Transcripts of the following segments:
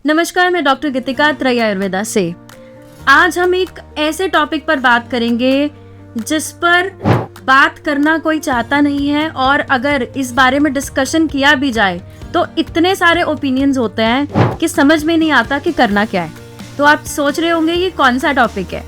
नमस्कार, मैं डॉक्टर गीतिका त्रय आयुर्वेदा से। आज हम एक ऐसे टॉपिक पर बात करेंगे जिस पर बात करना कोई चाहता नहीं है, और अगर इस बारे में डिस्कशन किया भी जाए तो इतने सारे ओपिनियंस होते हैं कि समझ में नहीं आता कि करना क्या है। तो आप सोच रहे होंगे ये कौन सा टॉपिक है।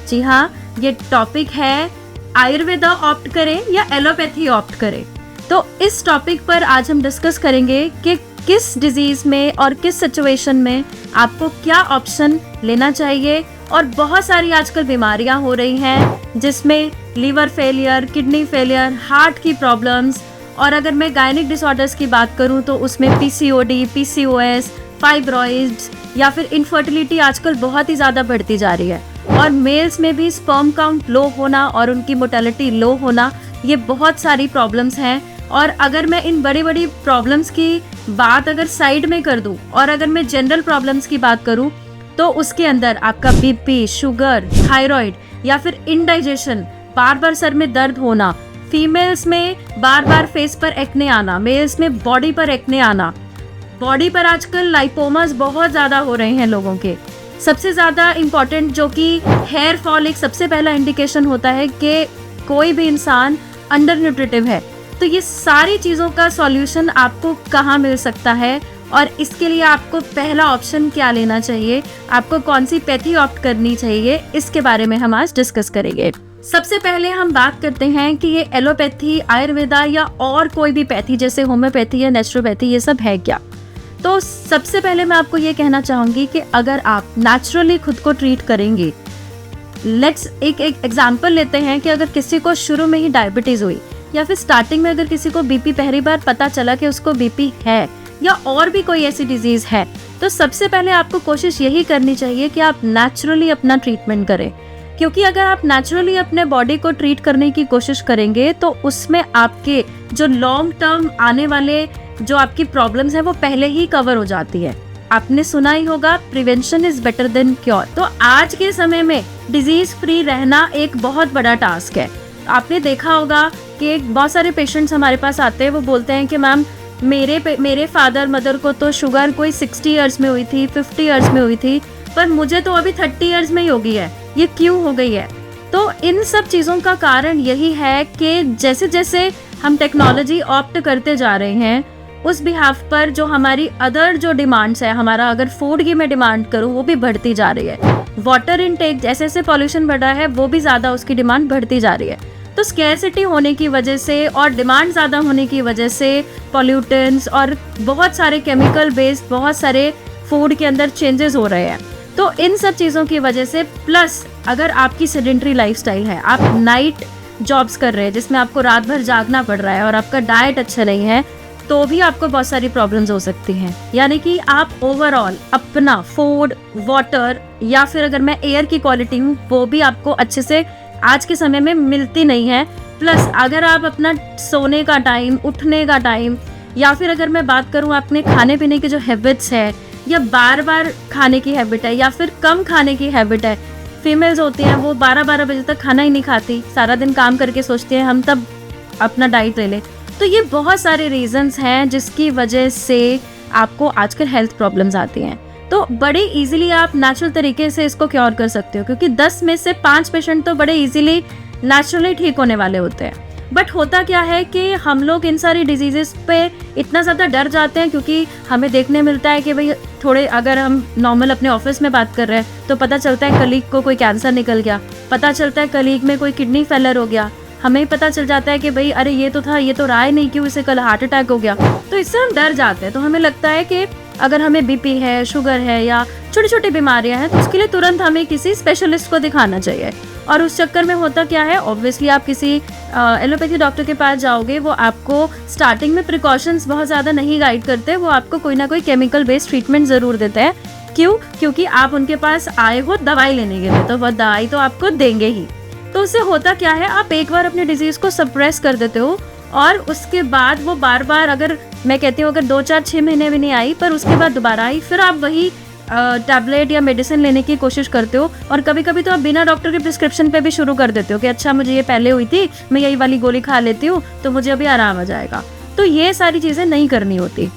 जी हाँ, ये टॉपिक है आयुर्वेदा ऑप्ट करें या एलोपैथी ऑप्ट करें। तो इस टॉपिक पर आज हम डिस्कस करेंगे कि किस डिजीज में और किस सिचुएशन में आपको क्या ऑप्शन लेना चाहिए। और बहुत सारी आजकल बीमारियां हो रही हैं जिसमें liver failure, kidney failure, heart की प्रॉब्लम्स, और अगर मैं गायनिक डिसऑर्डर्स की बात करूं तो उसमें पीसीओडी, पीसीओएस, फाइब्रॉइड्स या फिर इनफर्टिलिटी आजकल बहुत ही ज़्यादा बढ़ती जा रही है। और मेल्स में भी स्पर्म काउंट लो होना और उनकी मोर्टेलिटी लो होना, ये बहुत सारी प्रॉब्लम्स हैं। और अगर मैं इन बड़ी बड़ी प्रॉब्लम्स की बात अगर साइड में कर दूं और अगर मैं जनरल प्रॉब्लम्स की बात करूं तो उसके अंदर आपका बीपी, शुगर, थायराइड या फिर इंडाइजेशन, बार बार सर में दर्द होना, फीमेल्स में बार बार फेस पर एक्ने आना, मेल्स में बॉडी पर एक्ने आना, बॉडी पर आजकल लाइपोमास बहुत ज़्यादा हो रहे हैं लोगों के। सबसे ज़्यादा इम्पॉर्टेंट जो कि हेयर फॉल एक सबसे पहला इंडिकेशन होता है कि कोई भी इंसान अंडर न्यूट्रिटिव है। तो ये सारी चीज़ों का सॉल्यूशन आपको कहाँ मिल सकता है और इसके लिए आपको पहला ऑप्शन क्या लेना चाहिए, आपको कौन सी पैथी ऑप्ट करनी चाहिए, इसके बारे में हम आज डिस्कस करेंगे। सबसे पहले हम बात करते हैं कि ये एलोपैथी, आयुर्वेदा या और कोई भी पैथी जैसे होम्योपैथी या नेचुरोपैथी, ये सब है क्या। तो सबसे पहले मैं आपको ये कहना चाहूँगी कि अगर आप नेचुरली खुद को ट्रीट करेंगे, लेट्स एक एग्जाम्पल लेते हैं कि अगर किसी को शुरू में ही डायबिटीज़ हुई या फिर स्टार्टिंग में अगर किसी को बीपी पहली बार पता चला कि उसको बीपी है या और भी कोई ऐसी डिजीज़ है, तो सबसे पहले आपको कोशिश यही करनी चाहिए कि आप नेचुरली अपना ट्रीटमेंट करें। क्योंकि अगर आप नेचुरली अपने बॉडी को ट्रीट करने की कोशिश करेंगे तो उसमें आपके जो लॉन्ग टर्म आने वाले जो आपकी प्रॉब्लम्स हैं वो पहले ही कवर हो जाती है। आपने सुना ही होगा, prevention is better than cure. तो आज के समय में डिजीज फ्री रहना एक बहुत बड़ा टास्क है। आपने देखा होगा कि बहुत सारे पेशेंट्स हमारे पास आते हैं, वो बोलते हैं कि मैम मेरे फादर मदर को तो शुगर कोई 60 इयर्स में हुई थी, 50 इयर्स में हुई थी, पर मुझे तो अभी 30 इयर्स में ही हो गई है, ये क्यों हो गई है। तो इन सब चीज़ों का कारण यही है कि जैसे जैसे हम टेक्नोलॉजी ऑप्ट करते जा रहे हैं, उस बिहाफ पर जो हमारी अदर जो डिमांड्स है, हमारा अगर फूड की मैं डिमांड करूँ वो भी बढ़ती जा रही है। वाटर इनटेक, जैसे जैसे पॉल्यूशन बढ़ रहा है वो भी ज़्यादा उसकी डिमांड बढ़ती जा रही है। तो स्कैरसिटी होने की वजह से और डिमांड ज़्यादा होने की वजह से पॉल्यूटेंट्स और बहुत सारे केमिकल बेस्ड बहुत सारे फूड के अंदर चेंजेस हो रहे हैं। तो इन सब चीज़ों की वजह से, प्लस अगर आपकी सेडेंटरी लाइफस्टाइल है, आप नाइट जॉब्स कर रहे हैं जिसमें आपको रात भर जागना पड़ रहा है और आपका डाइट अच्छा नहीं है, तो भी आपको बहुत सारी प्रॉब्लम्स हो सकती हैं। यानी कि आप ओवरऑल अपना फूड, वाटर या फिर अगर मैं एयर की क्वालिटी हूँ वो भी आपको अच्छे से आज के समय में मिलती नहीं है। प्लस अगर आप अपना सोने का टाइम, उठने का टाइम, या फिर अगर मैं बात करूँ अपने खाने पीने की जो हैबिट्स है, या बार बार खाने की हैबिट है या फिर कम खाने की हैबिट है। फीमेल्स होती हैं वो 12-12 बजे तक खाना ही नहीं खाती, सारा दिन काम करके सोचती हैं हम तब अपना डाइट ले लें। तो ये बहुत सारे रीजंस हैं जिसकी वजह से आपको आजकल हेल्थ प्रॉब्लम्स आती हैं। तो बड़े इजीली आप नेचुरल तरीके से इसको क्योर कर सकते हो, क्योंकि 10 में से 5 पेशेंट तो बड़े इजीली नेचुरली ठीक होने वाले होते हैं। बट होता क्या है कि हम लोग इन सारी डिजीजेस पे इतना ज़्यादा डर जाते हैं, क्योंकि हमें देखने मिलता है कि भाई थोड़े, अगर हम नॉर्मल अपने ऑफिस में बात कर रहे हैं तो पता चलता है कलीग को कोई कैंसर निकल गया, पता चलता है कलीग में कोई किडनी फेलर हो गया, हमें पता चल जाता है कि भाई अरे ये तो था, ये तो रहा ही नहीं, क्यों इसे कल हार्ट अटैक हो गया। तो इससे हम डर जाते हैं। तो हमें लगता है कि अगर हमें बीपी है, शुगर है या छोटी छोटी बीमारियां हैं तो उसके लिए तुरंत हमें किसी स्पेशलिस्ट को दिखाना चाहिए। और उस चक्कर में होता क्या है, ऑब्वियसली आप किसी एलोपैथी डॉक्टर के पास जाओगे, वो आपको स्टार्टिंग में प्रिकॉशंस बहुत ज़्यादा नहीं गाइड करते, वो आपको कोई ना कोई केमिकल बेस्ड ट्रीटमेंट ज़रूर देते हैं। क्यों? क्योंकि आप उनके पास आए हो दवाई लेने के लिए, तो वह दवाई तो आपको देंगे ही। तो उससे होता क्या है, आप एक बार अपने डिजीज़ को सप्रेस कर देते हो और उसके बाद वो बार बार, अगर मैं कहती हूँ अगर 2-4-6 महीने भी नहीं आई पर उसके बाद दोबारा आई, फिर आप वही टैबलेट या मेडिसिन लेने की कोशिश करते हो। और कभी कभी तो आप बिना डॉक्टर के प्रिस्क्रिप्शन पे भी शुरू कर देते हो कि अच्छा मुझे ये पहले हुई थी, मैं यही वाली गोली खा लेती हूँ तो मुझे अभी आराम आ जाएगा। तो ये सारी चीज़ें नहीं करनी होती।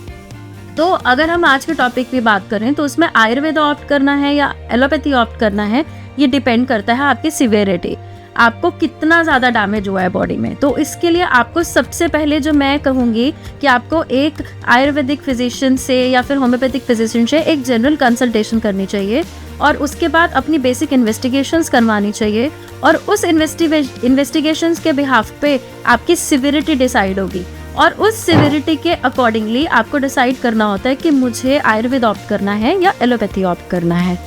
तो अगर हम आज के टॉपिक की बात करें तो उसमें आयुर्वेद ऑप्ट करना है या एलोपैथी ऑप्ट करना है, ये डिपेंड करता है आपकी सिवियरिटी, आपको कितना ज़्यादा डैमेज हुआ है बॉडी में। तो इसके लिए आपको सबसे पहले जो मैं कहूँगी कि आपको एक आयुर्वेदिक फिजिशियन से या फिर होम्योपैथिक फिजिशियन से एक जनरल कंसल्टेशन करनी चाहिए और उसके बाद अपनी बेसिक इन्वेस्टिगेशंस करवानी चाहिए और उस इन्वेस्टिगेशंस के बिहाफ पे आपकी सिवियरिटी डिसाइड होगी और उस सिवियरिटी के अकॉर्डिंगली आपको डिसाइड करना होता है कि मुझे आयुर्वेद ऑप्ट करना है या एलोपैथी ऑप्ट करना है।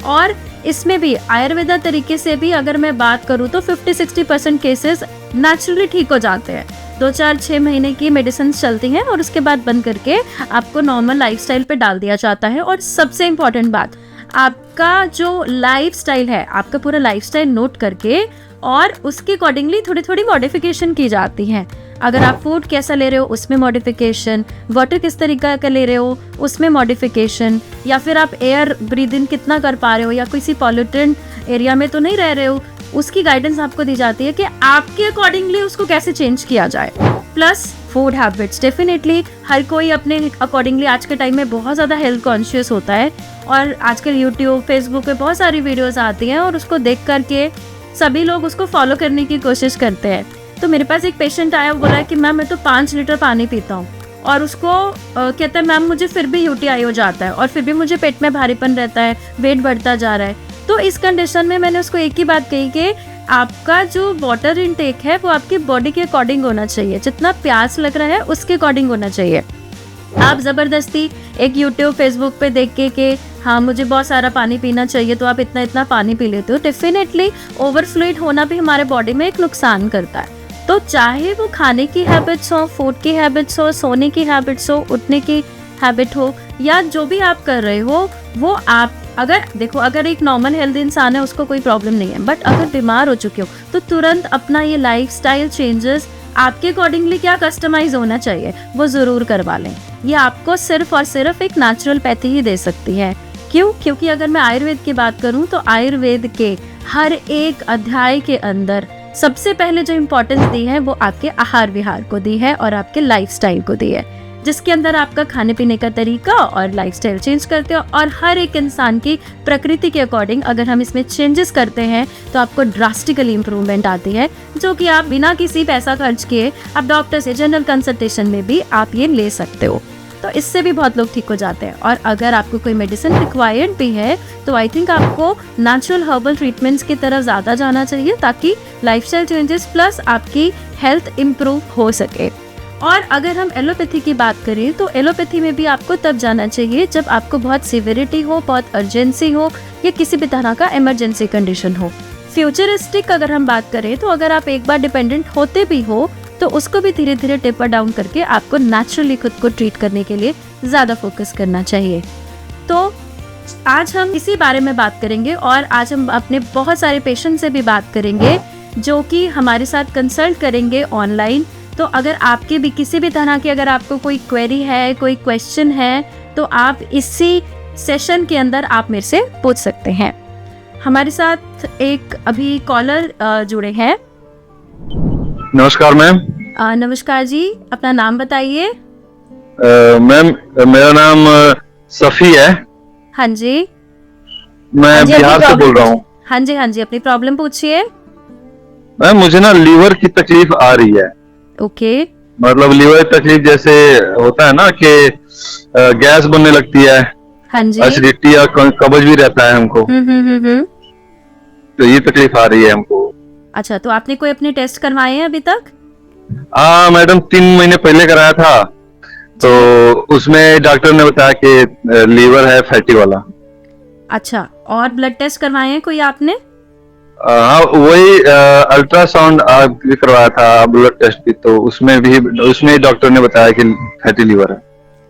और इसमें भी आयुर्वेदा तरीके से भी अगर मैं बात करूँ तो 50-60% केसेस नेचुरली ठीक हो जाते हैं। 2-4-6 महीने की मेडिसिन चलती हैं और उसके बाद बंद करके आपको नॉर्मल लाइफस्टाइल पे डाल दिया जाता है। और सबसे इम्पोर्टेंट बात, आपका जो लाइफस्टाइल है, आपका पूरा लाइफस्टाइल नोट करके और उसके अकॉर्डिंगली थोड़ी थोड़ी मॉडिफिकेशन की जाती है। अगर आप फूड कैसा ले रहे हो उसमें मॉडिफिकेशन, वाटर किस तरीका का ले रहे हो उसमें मॉडिफिकेशन, या फिर आप एयर ब्रीद इन कितना कर पा रहे हो या किसी पॉल्यूटेंट एरिया में तो नहीं रह रहे हो, उसकी गाइडेंस आपको दी जाती है कि आपके अकॉर्डिंगली उसको कैसे चेंज किया जाए। प्लस फूड हैबिट्स, डेफिनेटली हर कोई अपने अकॉर्डिंगली आज के टाइम में बहुत ज़्यादा हेल्थ कॉन्शियस होता है और आजकल यूट्यूब फेसबुक पे बहुत सारी वीडियोज़ आती हैं और उसको देख करके सभी लोग उसको फॉलो करने की कोशिश करते हैं। तो मेरे पास एक पेशेंट आया, वो बोला है कि मैम मैं तो 5 लीटर पानी पीता हूँ और उसको कहता है मैम मुझे फिर भी यूटीआई हो जाता है और फिर भी मुझे पेट में भारीपन रहता है, वेट बढ़ता जा रहा है। तो इस कंडीशन में मैंने उसको एक ही बात कही कि आपका जो वाटर इनटेक है वो आपकी बॉडी के अकॉर्डिंग होना चाहिए, जितना प्यास लग रहा है उसके अकॉर्डिंग होना चाहिए। आप ज़बरदस्ती एक यूट्यूब फेसबुक पे देख के कि हाँ मुझे बहुत सारा पानी पीना चाहिए तो आप इतना इतना पानी पी लेते हो, डेफिनेटली ओवरफ्लूइड होना भी हमारे बॉडी में एक नुकसान करता है। तो चाहे वो खाने की हैबिट्स हो, फूड की हैबिट्स हो, सोने की हैबिट्स हो, उठने की हैबिट हो, या जो भी आप कर रहे हो वो आप अगर देखो, अगर एक नॉर्मल हेल्दी इंसान है उसको कोई प्रॉब्लम नहीं है, बट अगर बीमार हो चुके हो तो तुरंत अपना ये लाइफस्टाइल चेंजेस आपके अकॉर्डिंगली क्या कस्टमाइज होना चाहिए वो ज़रूर करवा लें। ये आपको सिर्फ और सिर्फ एक नेचुरोपैथी ही दे सकती है। क्यों? क्योंकि अगर मैं आयुर्वेद की बात करूं तो आयुर्वेद के हर एक अध्याय के अंदर सबसे पहले जो इम्पोर्टेंस दी है वो आपके आहार विहार को दी है और आपके लाइफस्टाइल को दी है, जिसके अंदर आपका खाने पीने का तरीका और लाइफस्टाइल चेंज करते हो और हर एक इंसान की प्रकृति के अकॉर्डिंग अगर हम इसमें चेंजेस करते हैं तो आपको ड्रास्टिकली इम्प्रूवमेंट आती है, जो कि आप बिना किसी पैसा खर्च किए आप डॉक्टर से जनरल कंसल्टेशन में भी आप ये ले सकते हो। तो इससे भी बहुत लोग ठीक हो जाते हैं। और अगर आपको कोई मेडिसिन रिक्वायर्ड भी है तो आई थिंक आपको नेचुरल हर्बल ट्रीटमेंट्स की तरफ ज़्यादा जाना चाहिए ताकि लाइफस्टाइल चेंजेस प्लस आपकी हेल्थ इम्प्रूव हो सके। और अगर हम एलोपैथी की बात करें तो एलोपैथी में भी आपको तब जाना चाहिए जब आपको बहुत सिवियरिटी हो, बहुत अर्जेंसी हो या किसी भी तरह का इमरजेंसी कंडीशन हो। फ्यूचरिस्टिक अगर हम बात करें तो अगर आप एक बार डिपेंडेंट होते भी हो तो उसको भी धीरे धीरे टेपर डाउन करके आपको नेचुरली खुद को ट्रीट करने के लिए ज़्यादा फोकस करना चाहिए। तो आज हम इसी बारे में बात करेंगे और आज हम अपने बहुत सारे पेशेंट से भी बात करेंगे जो कि हमारे साथ कंसल्ट करेंगे ऑनलाइन। तो अगर आपके भी किसी भी तरह की अगर आपको कोई क्वेरी है, कोई क्वेश्चन है तो आप इसी सेशन के अंदर आप मेरे से पूछ सकते हैं। हमारे साथ एक अभी कॉलर जुड़े हैं। नमस्कार मैम। नमस्कार जी, अपना नाम बताइए। मैम मेरा नाम सफी है। हाँ जी, मैं बिहार से बोल रहा हूँ। हाँ जी, अपनी प्रॉब्लम पूछिए। मैम मुझे ना लीवर की तकलीफ आ रही है। ओके। मतलब लीवर की तकलीफ जैसे होता है ना कि गैस बनने लगती है। हाँ जी। एसिडिटी या कब्ज भी रहता है हमको। तो ये तकलीफ आ रही है हमको। अच्छा, तो आपने कोई अपने टेस्ट करवाए हैं अभी तक? हाँ मैडम, 3 महीने पहले कराया था तो उसमें डॉक्टर ने बताया कि लीवर है फैटी वाला। अच्छा, और ब्लड टेस्ट करवाए हैं कोई आपने? हाँ वही अल्ट्रासाउंड भी करवाया था, ब्लड टेस्ट भी, तो उसमें डॉक्टर ने बताया कि फैटी लीवर है।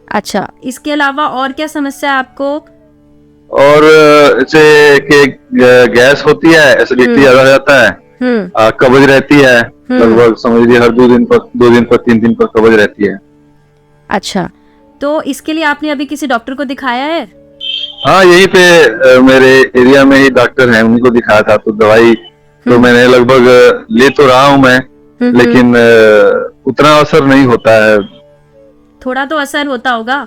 अच्छा, इसके अलावा और क्या समस्या है आपको? और जैसे कि गैस होती है, एसिडिटी ज्यादा हो जाता है, कब्ज रहती है, लगभग समझ लीजिए हर 2 दिन पर 3 दिन पर कब्ज रहती है। अच्छा, तो इसके लिए आपने अभी किसी डॉक्टर को दिखाया है? हाँ यहीं पे मेरे एरिया में ही डॉक्टर हैं, उनको दिखाया था। तो दवाई तो मैंने लगभग ले तो रहा हूँ मैं, लेकिन उतना असर नहीं होता है। थोड़ा तो असर होता होगा।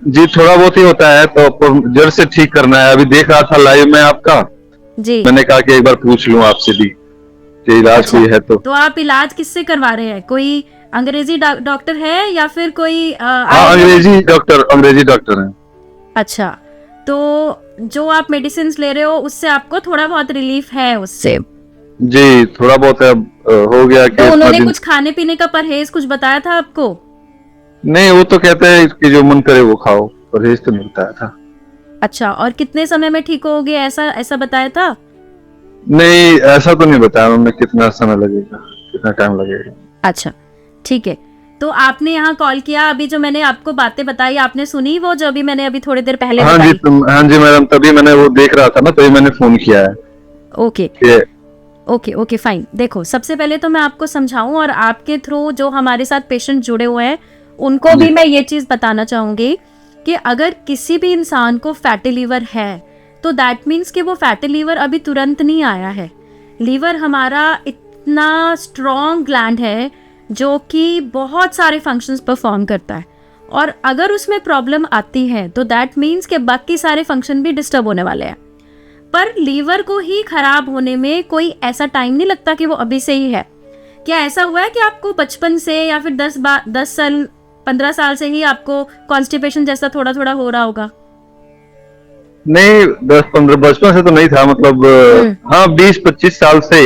जी थोड़ा बहुत ही होता है, तो आपको जड़ से ठीक करना है। अभी देख रहा था लाइव में आपका, जी। मैंने कहा कि एक बार पूछ लूं आपसे भी कि इलाज अच्छा, कोई है तो आप इलाज किससे करवा रहे हैं? कोई अंग्रेजी डॉक्टर है या फिर कोई हाँ, अंग्रेजी डॉक्टर हैं। अच्छा, तो जो आप मेडिसिन ले रहे हो उससे आपको थोड़ा बहुत रिलीफ है उससे? जी थोड़ा बहुत है, हो गया कि तो इतना उन्होंने दिन। कुछ खाने पीने का परहेज कुछ बताया था आपको? नहीं, वो तो कहते हैं कि जो मन करे वो खाओ, परहेज तो नहीं बताया था। अच्छा, और कितने समय में ठीक होगे ऐसा ऐसा बताया था? नहीं, ऐसा तो नहीं बताया उन्होंने कितना समय लगेगा, कितना टाइम लगेगा। अच्छा, ठीक है। तो आपने यहाँ कॉल किया, अभी जो मैंने आपको बातें बताई आपने सुनी, वो जो अभी मैंने अभी थोड़ी देर पहले हाँ जी, बताई? हाँ जी मैडम, तभी मैंने वो देख रहा था ना, तभी मैंने फोन किया है ओके कि ओके ओके फाइन। देखो, सबसे पहले तो मैं आपको समझाऊं और आपके थ्रू जो हमारे साथ पेशेंट जुड़े हुए हैं उनको भी मैं ये चीज़ बताना चाहूँगी कि अगर किसी भी इंसान को फैटी लीवर है तो दैट मीन्स कि वो फैटी लीवर अभी तुरंत नहीं आया है। लीवर हमारा इतना स्ट्रॉन्ग ग्लैंड है जो कि बहुत सारे फंक्शंस परफॉर्म करता है, और अगर उसमें प्रॉब्लम आती है तो दैट मीन्स कि बाकी सारे फंक्शन भी डिस्टर्ब होने वाले हैं। पर लीवर को ही खराब होने में कोई ऐसा टाइम नहीं लगता कि वो अभी से ही है। क्या ऐसा हुआ है कि आपको बचपन से या फिर 10 साल 15 साल से ही आपको कॉन्स्टिपेशन जैसा थोड़ा थोड़ा हो रहा होगा? नहीं, 10-15 बचपन से तो नहीं था, मतलब हाँ 20-25 साल से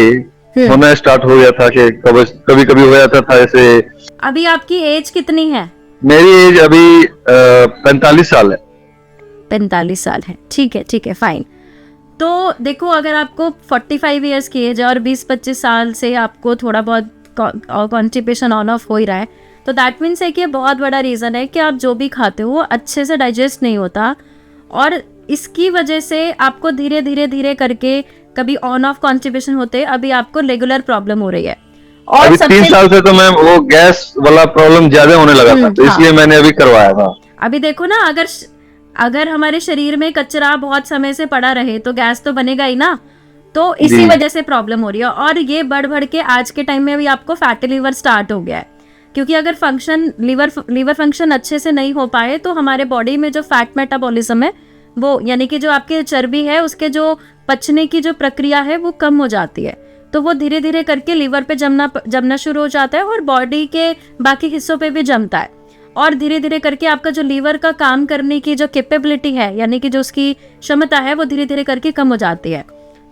होना स्टार्ट हो गया था कि कभी कभी हो जाता था ऐसे। अभी आपकी एज कितनी है? मेरी एज अभी 45 साल है। 45 साल है, ठीक है ठीक है फाइन। तो देखो, अगर आपको 45 ईयर्स की एज है और 20-25 साल से आपको थोड़ा बहुत कॉन्स्टिपेशन ऑन ऑफ हो ही रहा है, तो दैट मीन्स है कि बहुत बड़ा रीज़न है कि आप जो भी खाते हो वो अच्छे से डाइजेस्ट नहीं होता, और इसकी वजह से आपको धीरे धीरे धीरे करके कभी ऑन ऑफ कॉन्स्टिपेशन होते अभी आपको रेगुलर प्रॉब्लम हो रही है। और अभी 3 साल से तो मैम वो गैस वाला प्रॉब्लम ज्यादा होने लगा था, तो इसलिए मैंने अभी करवाया था। अभी देखो ना, अगर हमारे शरीर में कचरा बहुत समय से पड़ा रहे तो गैस तो बनेगा ही ना, तो इसी वजह से प्रॉब्लम हो रही है। और ये बढ़ बढ़ के आज के टाइम में अभी आपको फैटी लीवर स्टार्ट हो गया है, क्योंकि अगर लीवर फंक्शन अच्छे से नहीं हो पाए तो हमारे बॉडी में जो फैट मेटाबॉलिज्म है वो, यानी कि जो आपके चर्बी है उसके जो पचने की जो प्रक्रिया है वो कम हो जाती है, तो वो धीरे धीरे करके लीवर पे जमना शुरू हो जाता है और बॉडी के बाकी हिस्सों पे भी जमता है, और धीरे धीरे करके आपका जो लीवर का काम करने की जो कैपेबिलिटी है, यानी कि जो उसकी क्षमता है, वो धीरे धीरे करके कम हो जाती है।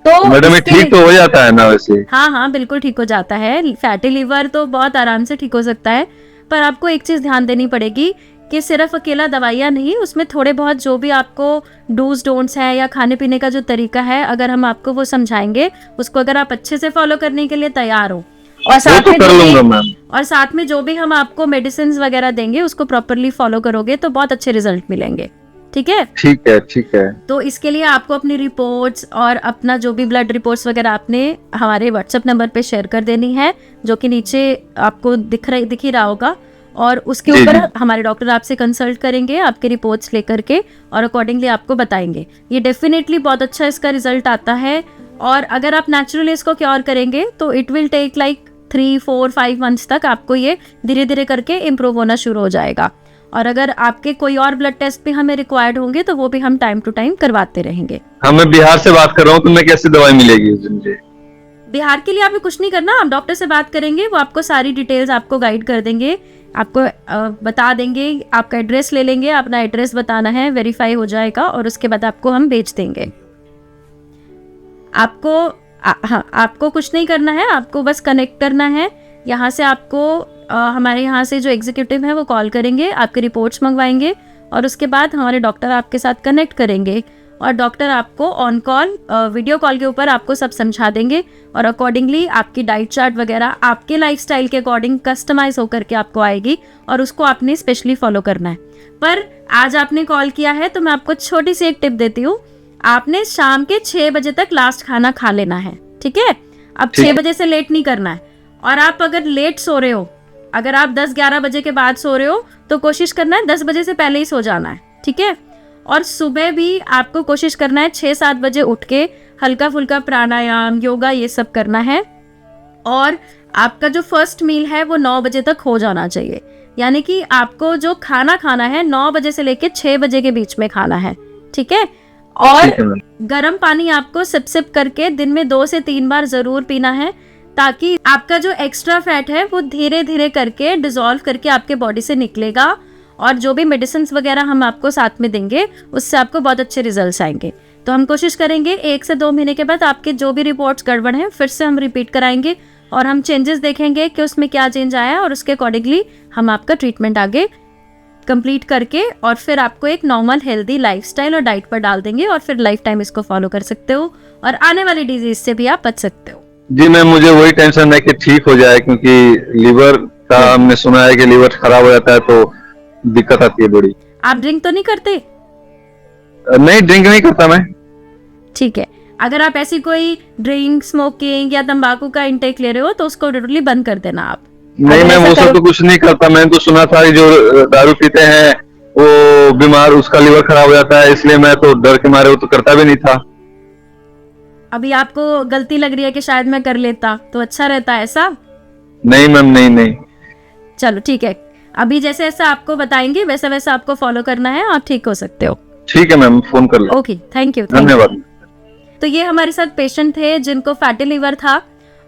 तो मैडम ये ठीक तो हो जाता है ना वैसे? हाँ हाँ बिल्कुल ठीक हो जाता है। फैटी लीवर तो बहुत आराम से ठीक हो सकता है, पर आपको एक चीज़ ध्यान देनी पड़ेगी कि सिर्फ अकेला दवाइयाँ नहीं, उसमें थोड़े बहुत जो भी आपको डूज डोंट्स है या खाने पीने का जो तरीका है, अगर हम आपको वो समझाएंगे, उसको अगर आप अच्छे से फॉलो करने के लिए तैयार हो, और साथ में जो भी हम आपको मेडिसिन वगैरह देंगे उसको प्रॉपरली फॉलो करोगे तो बहुत अच्छे रिजल्ट मिलेंगे। ठीक है? ठीक है, ठीक है। तो इसके लिए आपको अपनी रिपोर्ट्स और अपना जो भी ब्लड रिपोर्ट्स वगैरह आपने हमारे व्हाट्सएप नंबर पे शेयर कर देनी है, जो कि नीचे आपको दिख ही रहा होगा, और उसके ऊपर हमारे डॉक्टर आपसे कंसल्ट करेंगे आपके रिपोर्ट्स लेकर के, और अकॉर्डिंगली आपको बताएंगे। ये डेफिनेटली बहुत अच्छा इसका रिजल्ट आता है, और अगर आप नेचुरली इसको क्योर करेंगे तो it will take like 3-4-5 months तक आपको ये धीरे धीरे करके इम्प्रूव होना शुरू हो जाएगा। और अगर आपके कोई और ब्लड टेस्ट भी हमें रिक्वायर्ड होंगे तो वो भी हम टाइम टू टाइम करवाते रहेंगे। हाँ, मैं बिहार से बात कर रहा हूँ, तो मैं कैसे दवाई मिलेगी मुझे? बिहार के लिए आपको कुछ नहीं करना, आप डॉक्टर से बात करेंगे, वो आपको सारी डिटेल्स आपको गाइड कर देंगे, आपको बता देंगे, आपका एड्रेस ले लेंगे, अपना एड्रेस बताना है, वेरीफाई हो जाएगा, और उसके बाद आपको हम भेज देंगे। आपको कुछ नहीं करना है, आपको बस कनेक्ट करना है। यहाँ से आपको हमारे यहाँ से जो एग्जीक्यूटिव है वो कॉल करेंगे, आपके रिपोर्ट्स मंगवाएंगे, और उसके बाद हमारे डॉक्टर आपके साथ कनेक्ट करेंगे, और डॉक्टर आपको ऑन कॉल वीडियो कॉल के ऊपर आपको सब समझा देंगे, और अकॉर्डिंगली आपकी डाइट चार्ट वगैरह आपके लाइफस्टाइल के अकॉर्डिंग कस्टमाइज होकर के आपको आएगी, और उसको आपने स्पेशली फॉलो करना है। पर आज आपने कॉल किया है तो मैं आपको छोटी सी एक टिप देती हूँ, आपने शाम के 6 बजे तक लास्ट खाना खा लेना है। ठीक है? अब 6 बजे से लेट नहीं करना है, और आप अगर लेट सो रहे हो, अगर आप 10-11 बजे के बाद सो रहे हो तो कोशिश करना है 10 बजे से पहले ही सो जाना है। ठीक है? और सुबह भी आपको कोशिश करना है 6-7 बजे उठ के हल्का फुल्का प्राणायाम, योगा, ये सब करना है, और आपका जो फर्स्ट मील है वो 9 बजे तक हो जाना चाहिए। यानी कि आपको जो खाना खाना है 9 बजे से लेके 6 बजे के बीच में खाना है, ठीक है। और गर्म पानी आपको सिप सिप करके दिन में 2 से 3 बार जरूर पीना है, ताकि आपका जो एक्स्ट्रा फैट है वो धीरे धीरे करके डिसॉल्व करके आपके बॉडी से निकलेगा। और जो भी मेडिसिन वगैरह हम आपको साथ में देंगे उससे आपको बहुत अच्छे रिजल्ट्स आएंगे। तो हम कोशिश करेंगे 1 से 2 महीने के बाद आपके जो भी रिपोर्ट्स गड़बड़ हैं फिर से हम रिपीट कराएंगे और हम चेंजेस देखेंगे कि उसमें क्या चेंज आया, और उसके अकॉर्डिंगली हम आपका ट्रीटमेंट आगे कंप्लीट करके और फिर आपको एक नॉर्मल हेल्दी लाइफस्टाइल और डाइट पर डाल देंगे, और फिर लाइफ टाइम इसको फॉलो कर सकते हो और आने वाली डिजीज से भी आप बच सकते हो। जी मैम, मुझे वही टेंशन है कि ठीक हो जाए, क्योंकि लीवर का हमने सुना है कि लीवर खराब हो जाता है तो दिक्कत आती है बड़ी। आप ड्रिंक तो नहीं करते? नहीं, ड्रिंक नहीं करता मैं। ठीक है, अगर आप ऐसी कोई ड्रिंक, स्मोकिंग या तंबाकू का इंटेक ले रहे हो तो उसको टोटली बंद कर देना आप। नहीं, मैं वो सब तो कुछ नहीं करता। मैंने तो सुना था कि जो दारू पीते हैं वो बीमार, उसका लीवर खराब हो जाता है, इसलिए मैं तो डर के मारे वो तो करता भी नहीं था। अभी आपको गलती लग रही है कि शायद मैं कर लेता तो अच्छा रहता है ऐसा? नहीं मैम, नहीं। चलो ठीक है, अभी जैसे ऐसा आपको बताएंगे वैसा वैसा आपको फॉलो करना है, आप ठीक हो सकते हो। ठीक है मैम, फोन कर लो। ओके, थैंक यू, धन्यवाद। तो ये हमारे साथ पेशेंट थे जिनको फैटी लिवर था,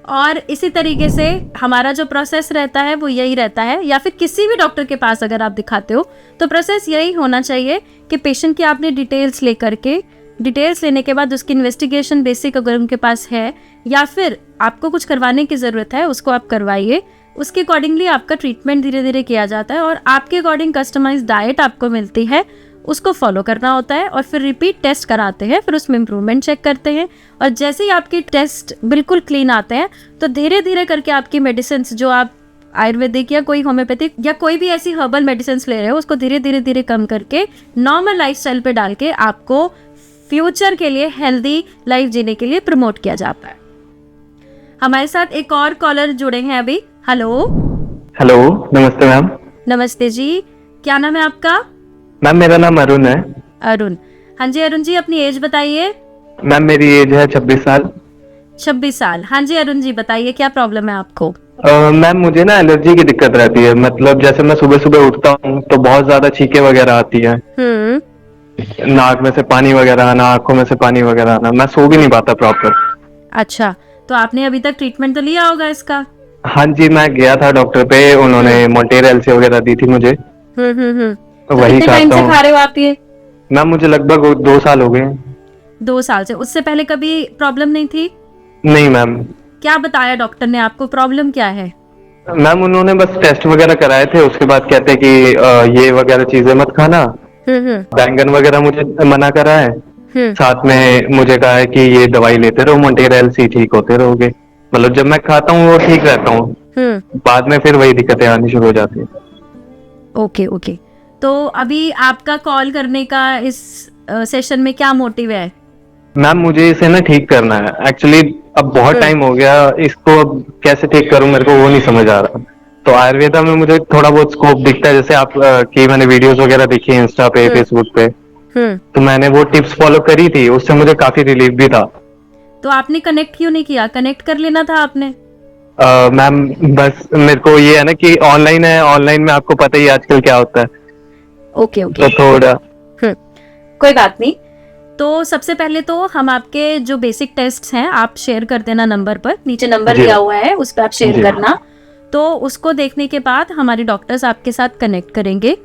और इसी तरीके से हमारा जो प्रोसेस रहता है वो यही रहता है, या फिर किसी भी डॉक्टर के पास अगर आप दिखाते हो तो प्रोसेस यही होना चाहिए कि पेशेंट की आपने डिटेल्स लेने के बाद उसकी इन्वेस्टिगेशन बेसिक अगर उनके पास है या फिर आपको कुछ करवाने की ज़रूरत है उसको आप करवाइए। उसके अकॉर्डिंगली आपका ट्रीटमेंट धीरे धीरे किया जाता है और आपके अकॉर्डिंग कस्टमाइज डाइट आपको मिलती है, उसको फॉलो करना होता है और फिर रिपीट टेस्ट कराते हैं, फिर उसमें इम्प्रूवमेंट चेक करते हैं। और जैसे ही आपके टेस्ट बिल्कुल क्लीन आते हैं तो धीरे धीरे करके आपकी मेडिसिन जो आप आयुर्वेदिक या कोई होम्योपैथिक या कोई भी ऐसी हर्बल मेडिसिन ले रहे हो उसको धीरे धीरे कम करके नॉर्मल लाइफस्टाइल पे डाल के आपको फ्यूचर के लिए हेल्दी लाइफ जीने के लिए प्रमोट किया जाता है। हमारे साथ एक और कॉलर जुड़े हैं अभी। हेलो। नमस्ते मैम। नमस्ते जी, क्या नाम है आपका? मैम मेरा नाम अरुण है। अरुण, हाँ जी अरुण जी, अपनी एज बताइए। मैम मेरी एज है 26 साल। 26 साल, हाँ जी अरुण जी बताइए क्या प्रॉब्लम है आपको? मैम मुझे ना एलर्जी की दिक्कत रहती है, मतलब जैसे मैं सुबह सुबह उठता हूँ तो बहुत ज्यादा छींके वगैरह आती है, नाक में से पानी वगैरह आना, आंखों में से पानी वगैरह आना, मैं सो भी नहीं पाता प्रॉपर। अच्छा, तो आपने अभी तक ट्रीटमेंट तो लिया होगा इसका? हाँ जी, मैं गया था डॉक्टर पे, उन्होंने मोंटेर एलसी वगैरह दी थी मुझे। तो वही कितने टाइम से खा रहे हो आप ये? मैम मुझे लगभग 2 साल हो गए। 2 साल से? उससे पहले कभी प्रॉब्लम नहीं थी? नहीं मैम। क्या बताया डॉक्टर ने आपको, प्रॉब्लम क्या है? मैम उन्होंने बस टेस्ट वगैरह कराए थे, उसके बाद कहते कि ये वगैरह चीजें मत खाना, बैंगन वगैरह मुझे मना करा है, साथ में मुझे कहा है कि ये दवाई लेते रहो मोंटेर एलसी, ठीक होते रहोगे। मतलब जब मैं खाता हूँ वो ठीक रहता हूँ, बाद में फिर वही दिक्कतें आनी शुरू हो जाती है। ओके, तो अभी आपका कॉल करने का इस सेशन में क्या मोटिव है? मैम मुझे इसे ना ठीक करना है एक्चुअली, अब बहुत टाइम हो गया, इसको अब कैसे ठीक करूं मेरे को वो नहीं समझ आ रहा। तो आयुर्वेदा में मुझे थोड़ा बहुत स्कोप दिखता है, जैसे आप की मैंने वीडियोस वगैरह देखी इंस्टा पे, फेसबुक पे, तो मैंने वो टिप्स फॉलो करी थी, उससे मुझे काफी रिलीफ भी था। तो आपने कनेक्ट क्यों नहीं किया? कनेक्ट कर लेना था आपने। मैम बस मेरे को ये है ना कि ऑनलाइन है, ऑनलाइन में आपको पता ही आजकल क्या होता है। ओके तो थोड़ा कोई बात नहीं। तो सबसे पहले तो हम आपके जो बेसिक टेस्ट्स हैं आप शेयर कर देना नंबर पर, नीचे नंबर दिया हुआ है उस पर आप शेयर करना। तो उसको देखने के बाद हमारे डॉक्टर्स आपके साथ कनेक्ट करेंगे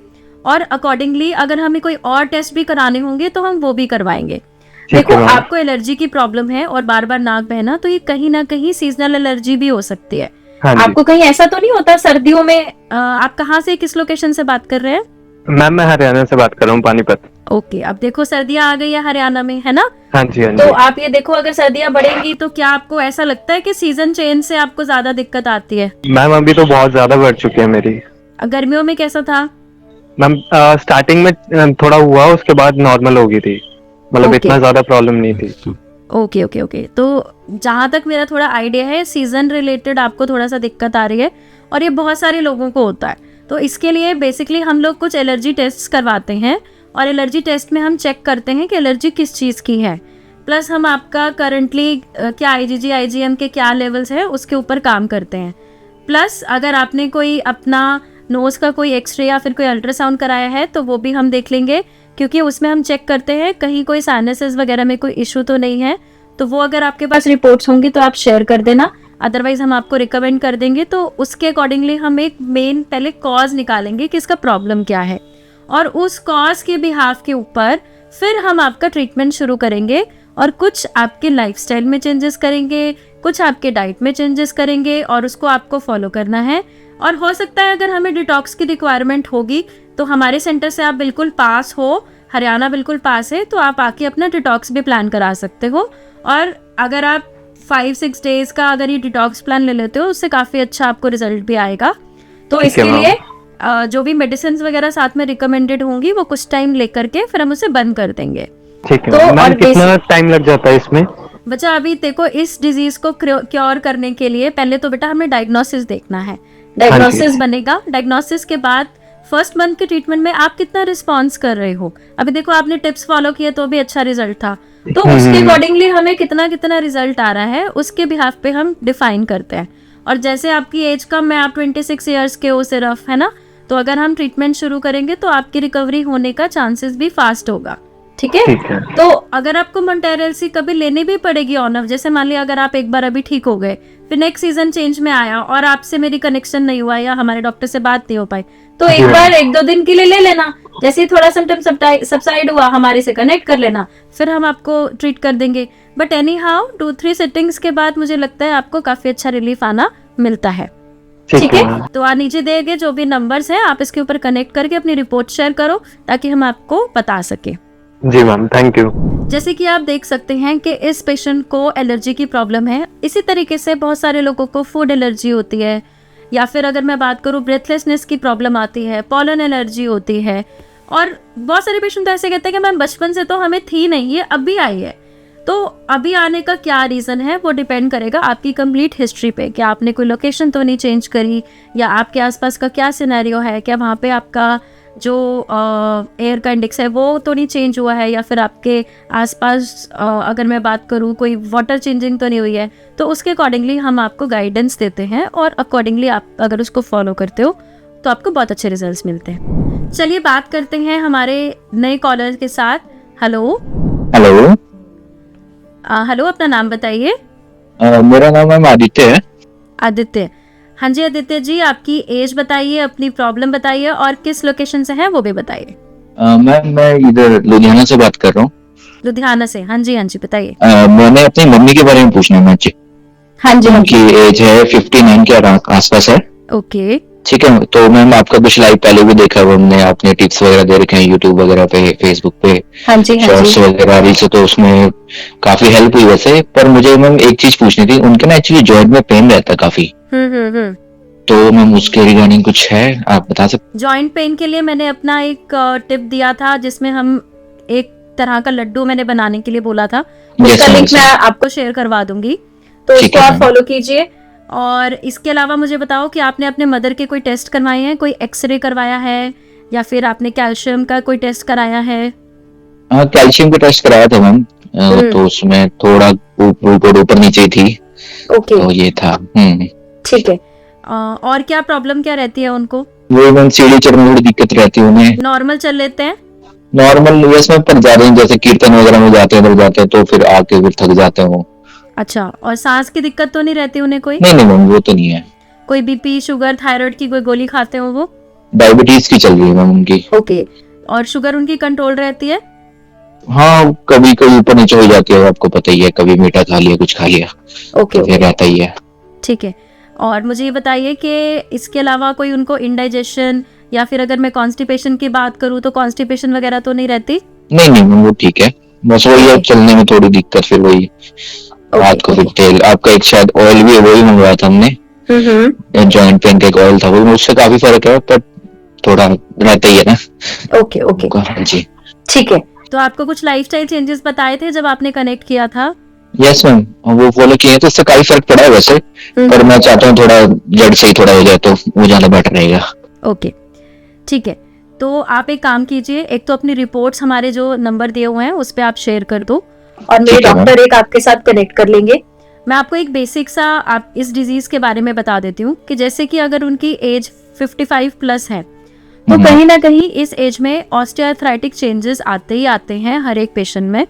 और अकॉर्डिंगली अगर हमें कोई और टेस्ट भी कराने होंगे तो हम वो भी करवाएंगे। देखो आपको एलर्जी की प्रॉब्लम है और बार बार नाक बहना, तो ये कहीं ना कहीं सीजनल एलर्जी भी हो सकती है। आपको कहीं ऐसा तो नहीं होता सर्दियों में? आप कहाँ से, किस लोकेशन से बात कर रहे हैं? मैम मैं हरियाणा से बात कर रहा हूँ, पानीपत। ओके, अब देखो सर्दियां आ गई है हरियाणा में, है ना? हाँ जी, हाँ जी। तो आप ये देखो अगर सर्दियां बढ़ेंगी तो क्या आपको ऐसा लगता है कि सीजन चेंज से आपको ज्यादा दिक्कत आती है? मैम अभी तो बहुत ज्यादा बढ़ चुकी है मेरी। गर्मियों में कैसा था? मैम स्टार्टिंग में थोड़ा हुआ, उसके बाद नॉर्मल हो गई थी, मतलब इतना ज्यादा प्रॉब्लम नहीं थी। ओके, तो जहाँ तक मेरा थोड़ा आइडिया है सीजन रिलेटेड आपको थोड़ा सा दिक्कत आ रही है और ये बहुत सारे लोगों को होता है। तो इसके लिए बेसिकली हम लोग कुछ एलर्जी टेस्ट करवाते हैं और एलर्जी टेस्ट में हम चेक करते हैं कि एलर्जी किस चीज़ की है, प्लस हम आपका करंटली क्या IgG IgM के क्या लेवल्स है उसके ऊपर काम करते हैं। प्लस अगर आपने कोई अपना नोज़ का कोई एक्सरे या फिर कोई अल्ट्रासाउंड कराया है तो वो भी हम देख लेंगे, क्योंकि उसमें हम चेक करते हैं कहीं कोई साइनसेस वगैरह में कोई इशू तो नहीं है। तो वो अगर आपके पास रिपोर्ट्स होंगी तो आप शेयर कर देना, अदरवाइज हम आपको रिकमेंड कर देंगे। तो उसके अकॉर्डिंगली हम एक मेन पहले कॉज निकालेंगे कि इसका प्रॉब्लम क्या है, और उस कॉज के बिहाफ के ऊपर फिर हम आपका ट्रीटमेंट शुरू करेंगे और कुछ आपके लाइफस्टाइल में चेंजेस करेंगे, कुछ आपके डाइट में चेंजेस करेंगे और उसको आपको फॉलो करना है। और हो सकता है अगर हमें डिटॉक्स की रिक्वायरमेंट होगी तो हमारे सेंटर से आप बिल्कुल पास हो, हरियाणा बिल्कुल पास है, तो आप आके अपना डिटॉक्स भी प्लान करा सकते हो। और अगर आप 5-6 डेज का अगर ये डिटॉक्स प्लान ले लेते हो उससे काफ़ी अच्छा आपको रिजल्ट भी आएगा। तो इसके लिए जो भी मेडिसिन वगैरह साथ में रिकमेंडेड होंगी वो कुछ टाइम लेकर के फिर हम उसे बंद कर देंगे। ठीक है। तो मैम कितना टाइम लग जाता है इसमें? बच्चा अभी देखो, इस डिजीज को क्योर करने के लिए पहले तो बेटा हमें डायग्नोसिस देखना है। डायग्नोसिस बनेगा, डायग्नोसिस के बाद फर्स्ट मंथ के ट्रीटमेंट में आप कितना रिस्पॉन्स कर रहे हो। अभी देखो आपने टिप्स फॉलो किए तो भी अच्छा रिजल्ट था, तो उसके अकॉर्डिंगली हमें कितना कितना रिजल्ट आ रहा है उसके बिहाफ पे हम डिफाइन करते हैं। और जैसे आपकी एज कम है, आप 26 ईयर्स के हो सिर्फ, है ना, तो अगर हम ट्रीटमेंट शुरू करेंगे तो आपकी रिकवरी होने का चांसेस भी फास्ट होगा। ठीक है। तो अगर आपको मोंटेरेल कभी लेनी भी पड़ेगी ऑन ऑफ, जैसे मान लिया अगर आप एक बार अभी ठीक हो गए, फिर नेक्स्ट सीजन चेंज में आया और आपसे मेरी कनेक्शन नहीं हुआ या हमारे डॉक्टर से बात नहीं हो पाई, तो एक बार 1-2 दिन के लिए ले लेना। जैसे ही थोड़ा सिम्टम सबसाइड हुआ हमारे से कनेक्ट कर लेना, फिर हम आपको ट्रीट कर देंगे। बट एनी हाउ 2-3 सेटिंग्स के बाद मुझे लगता है आपको काफी अच्छा रिलीफ आना मिलता है। ठीक है। तो नीचे दिए गए जो भी नंबर्स हैं आप इसके ऊपर कनेक्ट करके अपनी रिपोर्ट शेयर करो ताकि हम आपको बता सके। जी मैम, थैंक यू। जैसे कि आप देख सकते हैं कि इस पेशेंट को एलर्जी की प्रॉब्लम है। इसी तरीके से बहुत सारे लोगों को फूड एलर्जी होती है, या फिर अगर मैं बात करूं ब्रेथलेसनेस की प्रॉब्लम आती है, पॉलन एलर्जी होती है। और बहुत सारे पेशेंट तो ऐसे कहते हैं कि मैम बचपन से तो हमें थी नहीं, ये अभी आई है। तो अभी आने का क्या रीज़न है वो डिपेंड करेगा आपकी कंप्लीट हिस्ट्री पे, क्या आपने कोई लोकेशन तो नहीं चेंज करी, या आपके आसपास का क्या सिनेरियो है, क्या वहाँ पे आपका जो एयर का इंडेक्स है वो तो नहीं चेंज हुआ है, या फिर आपके आसपास अगर मैं बात करूँ कोई वाटर चेंजिंग तो नहीं हुई है। तो उसके अकॉर्डिंगली हम आपको गाइडेंस देते हैं और अकॉर्डिंगली आप अगर उसको फॉलो करते हो तो आपको बहुत अच्छे रिजल्ट्स मिलते हैं। चलिए बात करते हैं हमारे नए कॉलर के साथ। Hello hello. हेलो, अपना नाम बताइए। मेरा नाम मैम आदित्य है। आदित्य, हाँ जी आदित्य जी, आपकी एज बताइए, अपनी प्रॉब्लम बताइए और किस लोकेशन से है वो भी बताइए। मैम मैं इधर लुधियाना से बात कर रहा हूँ। लुधियाना से, हाँ जी बताइए। मैंने अपनी मम्मी के बारे में पूछना है मुझे। हाँ जी। उनकी एज है 59 के आसपास है। ओके। ठीक है। तो मैम आपका कुछ लाइव पहले भी देखा है हमने, आपने टिप्स वगैरह दे रखे हैं यूट्यूब वगैरह पे, फेसबुक पे, हाँ जी शॉर्ट्स वगैरह रील्स, तो उसमें काफी हेल्प हुई वैसे। पर मुझे मैम एक चीज पूछनी थी, उनके ना एक्चुअली जॉइंट में पेन रहता है काफी। तो मैम उसके रिगार्डिंग कुछ है आप बता सकते? जॉइंट पेन के लिए मैंने अपना एक टिप दिया था जिसमें हम एक तरह का लड्डू मैंने बनाने के लिए बोला था, उसका लिंक मैं आपको शेयर करवा दूंगी, तो उसको आप फॉलो कीजिए। और इसके अलावा मुझे बताओ कि आपने अपने मदर के कोई टेस्ट करवाए हैं, कोई एक्सरे करवाया है या फिर आपने कैल्शियम का कोई टेस्ट कराया है? हाँ, कैल्शियम का टेस्ट कराया था मैम, तो उसमें थोड़ा ऊपर नीचे थी। ओके। तो ये था। ठीक है। और क्या प्रॉब्लम क्या रहती है उनको? वो मैम सीढ़ी चढ़ने में थोड़ी दिक्कत रहती है उन्हें। नॉर्मल चल लेते हैं? नॉर्मल यूएस में पर ज्यादा, जैसे कीर्तन वगैरह में जाते हैं तो फिर आके फिर थक जाते हैं वो। अच्छा, और सांस की दिक्कत तो नहीं रहती उन्हें कोई? नहीं मैम, वो तो नहीं है। कोई बीपी, शुगर, थायराइड की कोई गोली खाते हो वो? डायबिटीज की चल रही है मैम उनकी। ओके। और शुगर उनकी कंट्रोल रहती है? हाँ, कभी कभी ऊपर नीचे हो जाती है, आपको पता ही है, कभी मीठा खा लिया, कुछ खा लिया। ओके, तो रहता ही है। ठीक है। और मुझे ये बताइए कि इसके अलावा कोई उनको इंडाइजेशन या फिर अगर मैं कॉन्स्टिपेशन की बात करूँ तो कॉन्स्टिपेशन वगैरह तो नहीं रहती? नहीं वो ठीक है, बस वही है चलने में थोड़ी दिक्कत, फिर वही रात को फिर तेल, आपका एक शायद ऑयल भी है, वही मंगवाया था हमने, जॉइंट पेन का एक ऑयल था, वो उससे काफी फर्क है, पर थोड़ा रहता ही है ना। ओके ओके जी, ठीक है। तो आपको कुछ लाइफस्टाइल चेंजेस बताए थे जब आपने कनेक्ट किया था? यस मैम, वो फॉलो किए तो इससे काफी फर्क पड़ा है वैसे, पर मैं चाहता हूँ थोड़ा जड़ से ही थोड़ा हो जाए तो वो ज्यादा बेटर रहेगा। ओके, ठीक है। तो आप एक काम कीजिए, एक तो अपनी रिपोर्ट्स हमारे जो नंबर दिए हुए हैं उस पे आप शेयर कर दो और मेरे डॉक्टर एक आपके साथ कनेक्ट कर लेंगे। मैं आपको एक बेसिक सा आप इस डिजीज के बारे में बता देती हूँ कि जैसे कि अगर उनकी एज 55 प्लस है, तो कहीं ना कहीं इस एज में ऑस्टियोआर्थराइटिक चेंजेस आते ही आते हैं हर एक पेशेंट में।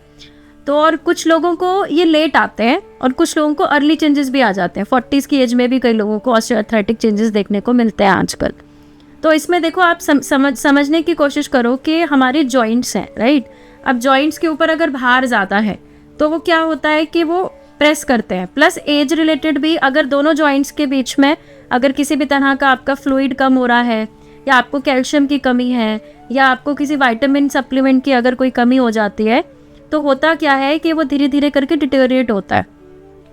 तो और कुछ लोगों को ये लेट आते हैं और कुछ लोगों को अर्ली चेंजेस भी आ जाते हैं। 40s की एज में भी कई लोगों को ऑस्टियोआर्थराइटिक चेंजेस देखने को मिलते हैं आजकल। तो इसमें देखो आप समझने की कोशिश करो कि हमारे जॉइंट्स हैं, राइट। अब जॉइंट्स के ऊपर अगर भार ज़्यादा है तो वो क्या होता है कि वो प्रेस करते हैं, प्लस एज रिलेटेड भी अगर दोनों जॉइंट्स के बीच में अगर किसी भी तरह का आपका फ्लूइड कम हो रहा है या आपको कैल्शियम की कमी है या आपको किसी विटामिन सप्लीमेंट की अगर कोई कमी हो जाती है तो होता क्या है कि वो धीरे धीरे करके डिटेरियोरेट होता है।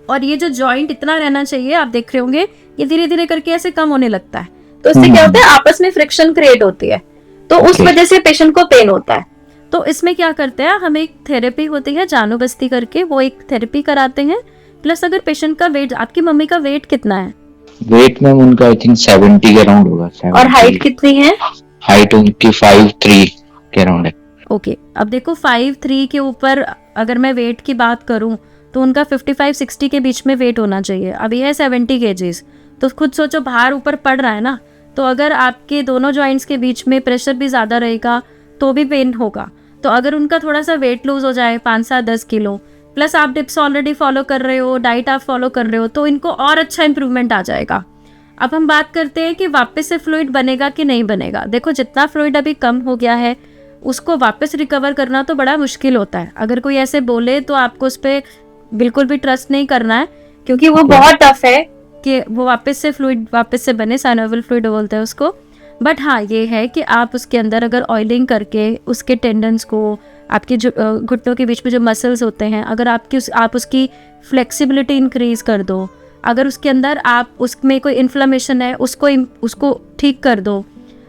और ये जो जॉइंट इतना रहना चाहिए, आप देख रहे होंगे ये धीरे धीरे करके ऐसे कम होने लगता है। तो इससे क्या होता है, आपस में फ्रिक्शन क्रिएट होती है, तो उस वजह से पेशेंट को पेन होता है। तो इसमें क्या करते हैं हम, एक थेरेपी होती है जानो बस्ती करके, वो एक थेरेपी कराते हैं। प्लस अगर पेशेंट का वेट, आपकी मम्मी का वेट कितना है? वेट मैम उनका आई थिंक 70 के अराउंड होगा। 70। और हाइट कितनी है? हाइट उनकी 5'3" के अराउंड है। ओके, अब देखो 5'3" के ऊपर अगर मैं वेट की बात करूं तो उनका 55-60 के बीच में वेट होना चाहिए। अभी है 70 kgs, तो खुद सोचो भार ऊपर पड़ रहा है ना। तो अगर आपके दोनों जॉइंट्स के बीच में प्रेशर भी ज़्यादा रहेगा तो भी पेन होगा। तो अगर उनका थोड़ा सा वेट लूज हो जाए 5-10 किलो, प्लस आप डिप्स ऑलरेडी फॉलो कर रहे हो, डाइट आप फॉलो कर रहे हो, तो इनको और अच्छा इंप्रूवमेंट आ जाएगा। अब हम बात करते हैं कि वापस से फ्लूइड बनेगा कि नहीं बनेगा। देखो जितना फ्लूइड अभी कम हो गया है उसको वापस रिकवर करना तो बड़ा मुश्किल होता है। अगर कोई ऐसे बोले तो आपको उस पर बिल्कुल भी ट्रस्ट नहीं करना है, क्योंकि वो बहुत टफ है कि वो वापस से फ्लूइड वापस से बने। साइनोवियल फ्लूइड बोलते हैं उसको। बट हाँ, ये है कि आप उसके अंदर अगर ऑयलिंग करके उसके टेंडन्स को, आपके जो घुटनों के बीच में जो मसल्स होते हैं, अगर आप उसकी फ्लेक्सिबिलिटी इंक्रीज कर दो, अगर उसके अंदर आप उसमें कोई इन्फ्लेमेशन है उसको ठीक कर दो,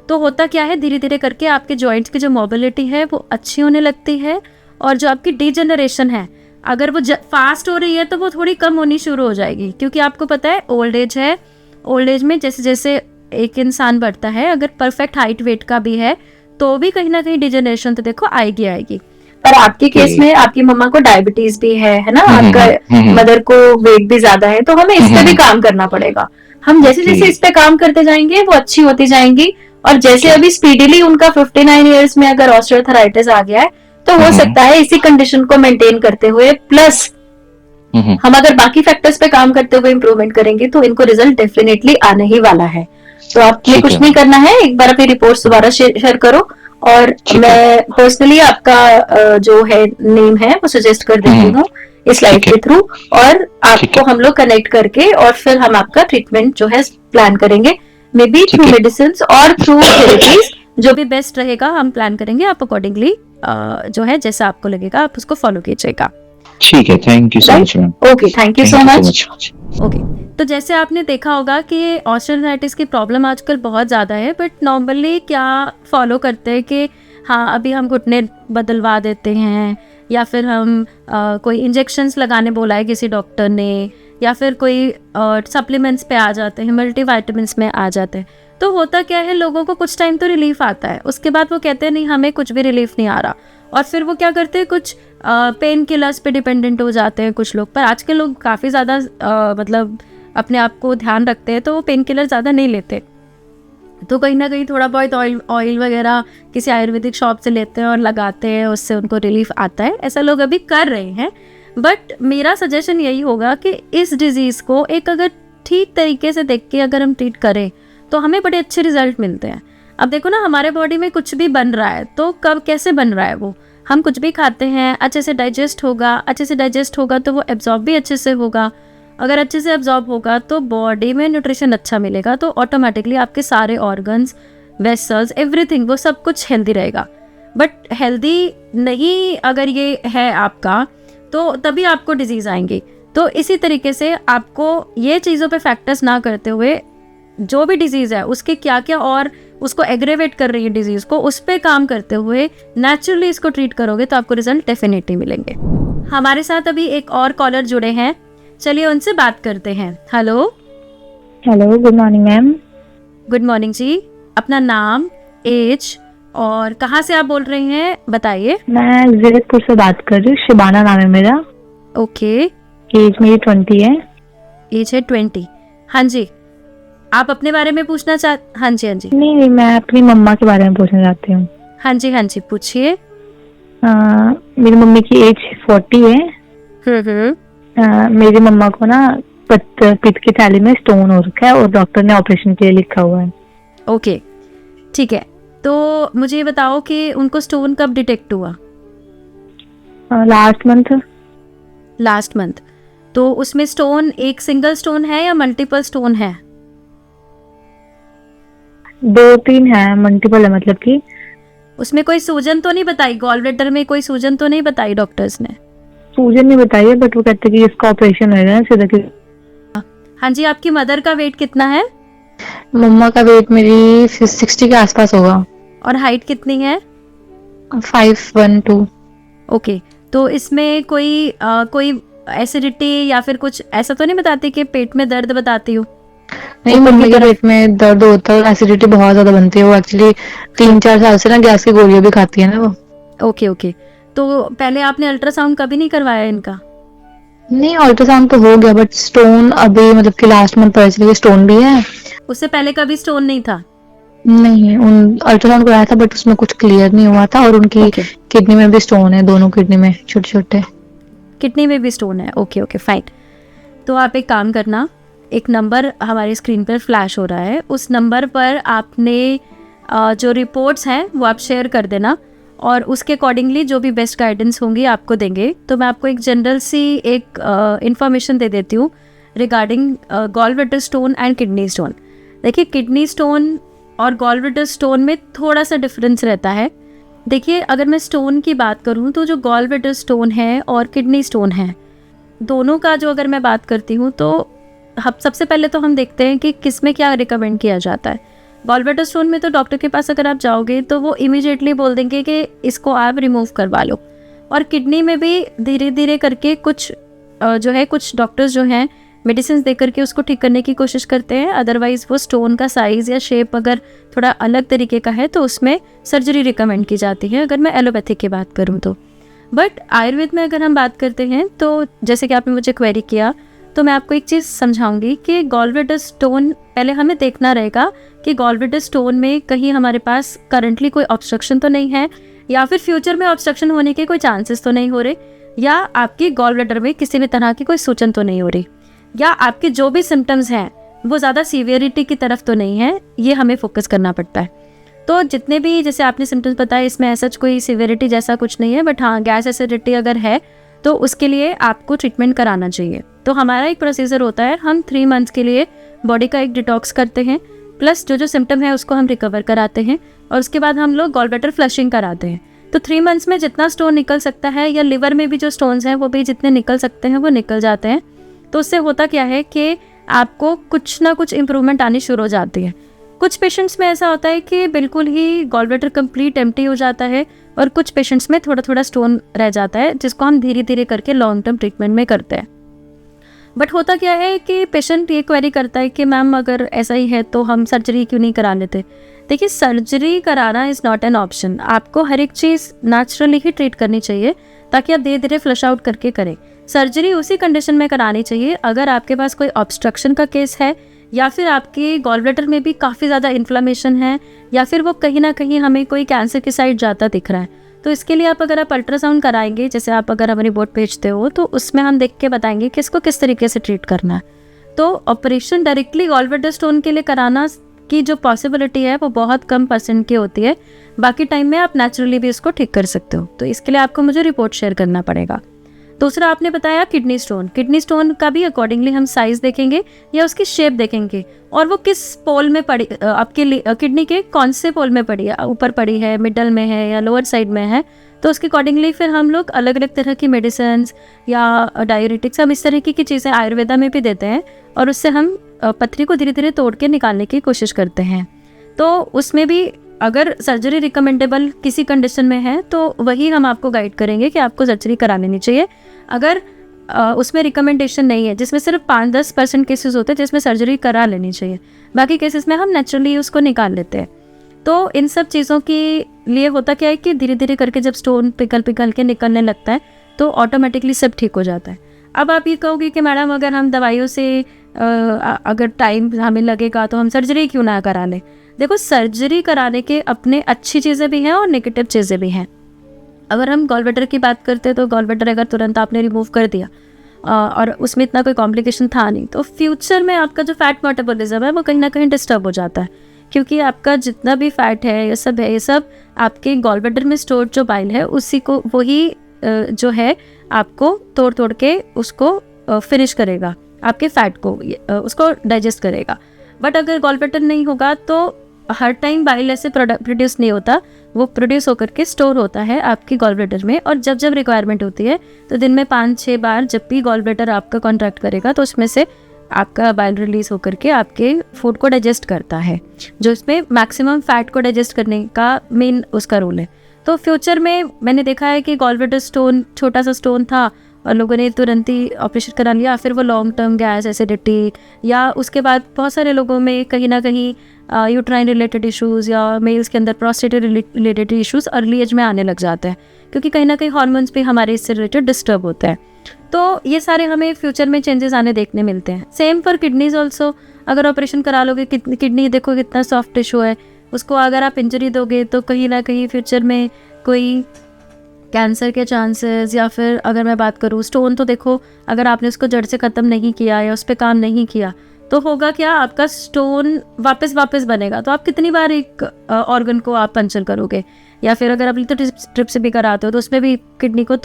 तो होता क्या है, धीरे धीरे करके आपके जॉइंट्स की जो मोबिलिटी है वो अच्छी होने लगती है। और जो आपकी डिजेनरेशन है अगर वो फास्ट हो रही है तो वो थोड़ी कम होनी शुरू हो जाएगी, क्योंकि आपको पता है ओल्ड एज है। ओल्ड एज में जैसे जैसे एक इंसान बढ़ता है, अगर परफेक्ट हाइट वेट का भी है तो भी कहीं ना कहीं डिजेनरेशन तो देखो आएगी। पर आपके केस में आपकी मम्मा को डायबिटीज भी है ना, आपका मदर को वेट भी ज्यादा है, तो हमें इस पे भी काम करना पड़ेगा। हम जैसे जैसे इस पे काम करते जाएंगे वो अच्छी होती जाएंगी। और जैसे अभी स्पीडीली उनका 59 ईयर्स में अगर ऑस्टियोआर्थराइटिस आ गया है तो हो सकता है इसी कंडीशन को मेंटेन करते हुए प्लस हम अगर बाकी फैक्टर्स पे काम करते हुए इम्प्रूवमेंट करेंगे तो इनको रिजल्ट डेफिनेटली आने ही वाला है। तो आपने कुछ नहीं करना है, एक बार अपनी रिपोर्ट दोबारा शेयर करो और मैं पर्सनली आपका जो है नेम है वो सजेस्ट कर देती हूँ इस लाइफ के थ्रू, और आपको हम लोग कनेक्ट करके और फिर हम आपका ट्रीटमेंट जो है प्लान करेंगे, मे बी थ्रू मेडिसिन और थ्रू थेरेपीज, जो भी बेस्ट रहेगा हम प्लान करेंगे। आप अकॉर्डिंगली जो है जैसा आपको लगेगा आप उसको फॉलो कीजिएगा। ठीक है, thank you so much ma'am. Okay, thank you so much. Okay, तो जैसे आपने देखा होगा कि ऑस्टियोआर्थराइटिस की प्रॉब्लम आजकल बहुत ज़्यादा है, बट नॉर्मली क्या फॉलो करते हैं कि हाँ अभी हम घुटने बदलवा देते हैं, या फिर हम कोई इंजेक्शंस लगाने बोला है किसी डॉक्टर ने, या फिर कोई सप्लीमेंट्स पे आ जाते हैं, मल्टीविटामिन्स में आ जाते हैं। तो होता क्या है, लोगों को कुछ टाइम तो रिलीफ आता है, उसके बाद वो कहते हैं नहीं हमें कुछ भी रिलीफ नहीं आ रहा, और फिर वो क्या करते हैं, कुछ पेन किलर्स पे डिपेंडेंट हो जाते हैं कुछ लोग। पर आज के लोग काफ़ी ज़्यादा मतलब अपने आप को ध्यान रखते हैं, तो वो पेन किलर ज़्यादा नहीं लेते। तो कहीं ना कहीं थोड़ा बहुत ऑयल वगैरह किसी आयुर्वेदिक शॉप से लेते हैं और लगाते हैं, उससे उनको रिलीफ आता है। ऐसा लोग अभी कर रहे हैं। बट मेरा सजेशन यही होगा कि इस डिजीज़ को एक अगर ठीक तरीके से देख के अगर हम ट्रीट करें तो हमें बड़े अच्छे रिजल्ट मिलते हैं। अब देखो ना, हमारे बॉडी में कुछ भी बन रहा है तो कब कैसे बन रहा है, वो हम कुछ भी खाते हैं अच्छे से डाइजेस्ट होगा तो वो एब्जॉर्ब भी अच्छे से होगा। अगर अच्छे से एब्जॉर्ब होगा तो बॉडी में न्यूट्रिशन अच्छा मिलेगा, तो ऑटोमेटिकली आपके सारे ऑर्गन्स, वेसल्स, एवरीथिंग वो सब कुछ हेल्दी रहेगा। बट हेल्दी नहीं अगर ये है आपका तो तभी आपको डिजीज़ आएंगी। तो इसी तरीके से आपको ये चीज़ों पे फैक्टर्स ना करते हुए जो भी डिजीज़ है उसके क्या क्या और उसको एग्रेवेट कर रही है डिजीज़ को, उस पर काम करते हुए नेचुरली इसको ट्रीट करोगे तो आपको रिजल्ट डेफिनेटली मिलेंगे। हमारे साथ अभी एक और कॉलर जुड़े हैं, चलिए उनसे बात करते हैं। Hello, good morning ma'am. Good morning जी, अपना नाम, एज और कहाँ से आप बोल रही हैं बताइए। मैं जीरकपुर से बात कर रही हूँ, शिबाना नाम है मेरा। ओके, एज मेरी 20 है। एज है 20। हाँ जी, आप अपने बारे में पूछना हाँ जी हाँ जी। नहीं, मैं अपनी मम्मा के बारे में पूछना चाहती हूँ। हाँ जी पूछिए। मेरी मम्मी की एज 40 है। मेरी मम्मा को ना पित्त की थैली में स्टोन हो रखा है और डॉक्टर ने ऑपरेशन के लिए लिखा हुआ है। ओके ठीक है, तो मुझे ये बताओ कि उनको स्टोन कब डिटेक्ट हुआ? Last month. तो उसमें स्टोन एक सिंगल स्टोन है या मल्टीपल स्टोन है? 2-3 है, मल्टीपल है, मतलब कि उसमें कोई सूजन तो नहीं बताई? गॉल ब्लैडर में कोई सूजन तो नहीं बताई डॉक्टर्स ने? सूजन नहीं बताई है, बट वो कहते हैं कि इसका ऑपरेशन होगा सीधा। हाँ जी, आपकी मदर का वेट कितना है? मम्मा का वेट मेरी 60 के आसपास होगा। और हाइट कितनी है? 5'1" ओके, तो इसमें कोई एसिडिटी या फिर कुछ ऐसा तो नहीं बताती कि पेट में दर्द बताती हो? नहीं, मम्मी के पेट में दर्द होता है, एसिडिटी बहुत ज्यादा बनती है। वो एक्चुअली 3-4 साल से ना गैस की गोलियां भी खाती है ना वो। ओके, तो पहले आपने अल्ट्रासाउंड कभी नहीं करवाया इनका? नहीं, अल्ट्रासाउंड तो हो गया, बट स्टोन अभी मतलब कि लास्ट मंथ पता चला स्टोन भी है। उससे पहले कभी स्टोन नहीं था? नहीं, उन अल्ट्रासाउंड कराया था बट उसमें कुछ क्लियर नहीं हुआ था। और उनकी किडनी में भी स्टोन है, दोनों किडनी में छोटे छोटे। किडनी में भी स्टोन है? Okay fine. तो आप एक काम करना, एक नंबर हमारी स्क्रीन पर फ्लैश हो रहा है, उस नंबर पर आपने जो रिपोर्ट्स हैं वो आप शेयर कर देना और उसके अकॉर्डिंगली जो भी बेस्ट गाइडेंस होंगी आपको देंगे। तो मैं आपको एक जनरल सी एक इन्फॉर्मेशन दे देती हूँ regarding gall bladder stone and kidney stone. देखिए, किडनी स्टोन और गॉल ब्लैडर स्टोन में थोड़ा सा डिफरेंस रहता है। देखिए, अगर मैं स्टोन की बात करूँ तो जो गॉल ब्लैडर स्टोन है और किडनी स्टोन है, दोनों का जो अगर मैं बात करती हूँ तो सबसे पहले तो हम देखते हैं कि किस में क्या रिकमेंड किया जाता है। गॉल ब्लैडर स्टोन में तो डॉक्टर के पास अगर आप जाओगे तो वो इमीडिएटली बोल देंगे कि इसको आप रिमूव करवा लो। और किडनी में भी धीरे धीरे करके कुछ कुछ डॉक्टर्स जो हैं मेडिसिन दे करके उसको ठीक करने की कोशिश करते हैं। अदरवाइज़ वो स्टोन का साइज़ या शेप अगर थोड़ा अलग तरीके का है तो उसमें सर्जरी रिकमेंड की जाती है, अगर मैं एलोपैथिक की बात करूँ तो। बट आयुर्वेद में अगर हम बात करते हैं तो जैसे कि आपने मुझे क्वेरी किया, तो मैं आपको एक चीज़ समझाऊंगी कि गॉल ब्लैडर स्टोन पहले हमें देखना रहेगा कि गॉल ब्लैडर स्टोन में कहीं हमारे पास करंटली कोई ऑब्स्ट्रक्शन तो नहीं है, या फिर फ्यूचर में ऑब्स्ट्रक्शन होने के कोई चांसेस तो नहीं हो रहे, या आपकी गॉल ब्लैडर में किसी भी तरह की कोई सूजन तो नहीं हो रही, या आपके जो भी सिम्टम्स हैं वो ज़्यादा सीवियरिटी की तरफ तो नहीं है। ये हमें फोकस करना पड़ता है। तो जितने भी जैसे आपने सिम्टम्स बताए, इसमें ऐसा कोई सीवियरिटी जैसा कुछ नहीं है, बट हाँ, गैस एसिडिटी अगर है तो उसके लिए आपको ट्रीटमेंट कराना चाहिए। तो हमारा एक प्रोसीजर होता है, हम 3 मंथ्स के लिए बॉडी का एक डिटॉक्स करते हैं, प्लस जो सिम्टम है उसको हम रिकवर कराते हैं, और उसके बाद हम लोग गॉल ब्लैडर फ्लशिंग कराते हैं। तो 3 मंथ्स में जितना स्टोन निकल सकता है, या लिवर में भी जो स्टोन्स हैं वो भी जितने निकल सकते हैं वो निकल जाते हैं। तो उससे होता क्या है कि आपको कुछ ना कुछ इम्प्रूवमेंट आनी शुरू हो जाती है। कुछ पेशेंट्स में ऐसा होता है कि बिल्कुल ही गॉल ब्लैडर कंप्लीट एम्प्टी हो जाता है, और कुछ पेशेंट्स में थोड़ा थोड़ा स्टोन रह जाता है, जिसको हम धीरे धीरे करके लॉन्ग टर्म ट्रीटमेंट में करते हैं। बट होता क्या है कि पेशेंट ये क्वेरी करता है कि मैम अगर ऐसा ही है तो हम सर्जरी क्यों नहीं करा लेते। देखिए, सर्जरी कराना इज़ नॉट एन ऑप्शन। आपको हर एक चीज़ नेचुरली ही ट्रीट करनी चाहिए ताकि आप धीरे धीरे फ्लश आउट करके करें। सर्जरी उसी कंडीशन में करानी चाहिए अगर आपके पास कोई ऑब्स्ट्रक्शन का केस है, या फिर आपके गॉल ब्लैडर में भी काफ़ी ज़्यादा इन्फ्लेमेशन है, या फिर वो कहीं ना कहीं हमें कोई कैंसर की साइड जाता दिख रहा है। तो इसके लिए अगर आप अल्ट्रासाउंड कराएंगे, जैसे आप अगर हमारी रिपोर्ट भेजते हो, तो उसमें हम देख के बताएंगे कि इसको किस तरीके से ट्रीट करना है। तो operation directly gall bladder stone के लिए कराना की जो पॉसिबिलिटी है वो बहुत कम % की होती है। बाकी टाइम में आप नेचुरली भी इसको ठीक कर सकते हो। तो इसके लिए आपको मुझे रिपोर्ट शेयर करना पड़ेगा। दूसरा आपने बताया किडनी स्टोन। किडनी स्टोन का भी अकॉर्डिंगली हम साइज देखेंगे या उसकी शेप देखेंगे, और वो किस पोल में पड़ी, आपके किडनी के कौन से पोल में पड़ी है, ऊपर पड़ी है, मिडल में है, या लोअर साइड में है। तो उसके अकॉर्डिंगली फिर हम लोग अलग अलग तरह की मेडिसिन या डाययूरेटिक्स, हम इस तरह की चीज़ें आयुर्वेदा में भी देते हैं, और उससे हम पथरी को धीरे धीरे तोड़ के निकालने की कोशिश करते हैं। तो उसमें भी अगर सर्जरी रिकमेंडेबल किसी कंडीशन में है तो वही हम आपको गाइड करेंगे कि आपको सर्जरी करा लेनी चाहिए। अगर उसमें रिकमेंडेशन नहीं है, जिसमें सिर्फ 5-10% केसेस होते हैं जिसमें सर्जरी करा लेनी चाहिए, बाकी केसेस में हम नेचुरली उसको निकाल लेते हैं। तो इन सब चीज़ों के लिए होता क्या है कि धीरे धीरे करके जब स्टोन पिघल के निकलने लगता है तो ऑटोमेटिकली सब ठीक हो जाता है। अब आप ये कहोगे कि मैडम अगर हम दवाइयों से अगर टाइम हमें लगेगा तो हम सर्जरी क्यों ना करा लें। देखो, सर्जरी कराने के अपने अच्छी चीज़ें भी हैं और नेगेटिव चीज़ें भी हैं। अगर हम गॉल ब्लैडर की बात करते हैं तो गॉल ब्लैडर अगर तुरंत आपने रिमूव कर दिया और उसमें इतना कोई कॉम्प्लिकेशन था नहीं, तो फ्यूचर में आपका जो फैट मेटाबॉलिज्म है वो कहीं ना कहीं डिस्टर्ब हो जाता है, क्योंकि आपका जितना भी फैट है ये सब आपके गॉल ब्लैडर में स्टोर्ड जो बाइल है उसी को वही जो है आपको तोड़ के उसको फिनिश करेगा, आपके फैट को उसको डाइजेस्ट करेगा। बट अगर गॉल ब्लैडर नहीं होगा तो हर टाइम बाइल ऐसे प्रोड्यूस नहीं होता, वो प्रोड्यूस होकर के स्टोर होता है आपकी गॉल ब्लैडर में, और जब रिक्वायरमेंट होती है तो दिन में 5-6 बार जब भी गॉल ब्लैडर आपका कॉन्ट्रैक्ट करेगा तो उसमें से आपका बाइल रिलीज होकर के आपके फूड को डाइजेस्ट करता है, जो इसमें मैक्सिमम फैट को डाइजेस्ट करने का मेन उसका रोल है। तो फ्यूचर में मैंने देखा है कि गॉल ब्लैडर स्टोन छोटा सा स्टोन था और लोगों ने तुरंत ही ऑपरेशन करा लिया, फिर वो लॉन्ग टर्म गैस, एसिडिटी, या उसके बाद बहुत सारे लोगों में कहीं ना कहीं यूट्राइन रिलेटेड इश्यूज़ या मेल्स के अंदर prostate related issues early age में आने लग जाते हैं, क्योंकि कहीं ना कहीं हार्मोन्स भी हमारे इससे रिलेटेड डिस्टर्ब होते हैं। तो ये सारे हमें फ्यूचर में चेंजेस आने देखने मिलते हैं। सेम फॉर किडनीज ऑल्सो, अगर ऑपरेशन करा लोगे, किडनी देखो कितना सॉफ्ट टिश्यू है, उसको अगर आप इंजरी दोगे तो कहीं ना कहीं फ्यूचर में कोई कैंसर के चांसेस, या फिर अगर मैं बात करूँ स्टोन, तो देखो अगर आपने उसको जड़ से ख़त्म नहीं किया या उस पर काम नहीं किया तो होगा क्या, आपका स्टोन वापस बनेगा। तो आप कितनी बार एक ऑर्गन को आप पंचर करोगे, या फिर अगर आप तो ट्रिप से भी कराते हो तो उसमें भी किडनी को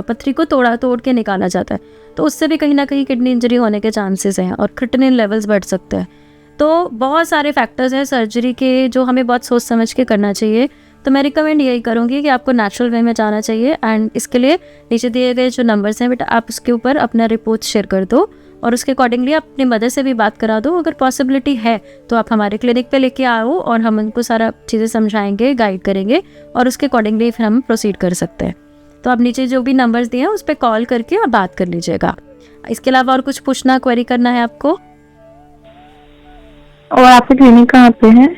पथरी को तोड़ के निकाला जाता है, तो उससे भी कहीं ना कहीं किडनी इंजरी होने के चांसेस हैं और क्रिटिनिन लेवल्स बढ़ सकते हैं। तो बहुत सारे फैक्टर्स हैं सर्जरी के जो हमें बहुत सोच समझ के करना चाहिए। तो मैं रिकमेंड यही करूँगी कि आपको नेचुरल वे में जाना चाहिए, एंड इसके लिए नीचे दिए गए जो नंबर्स हैं बेटा, आप उसके ऊपर अपना रिपोर्ट शेयर कर दो और उसके अकॉर्डिंगली आप अपनी मदर से भी बात करा दो। अगर पॉसिबिलिटी है तो आप हमारे क्लिनिक पे लेके आओ और हम उनको सारा चीज़ें समझाएंगे, गाइड करेंगे, और उसके अकॉर्डिंगली फिर हम प्रोसीड कर सकते हैं। तो आप नीचे जो भी नंबर्स दिए हैं उस पर कॉल करके और बात कर लीजिएगा। इसके अलावा और कुछ पूछना, क्वेरी करना है आपको? और आपकी क्लिनिक कहाँ पे है?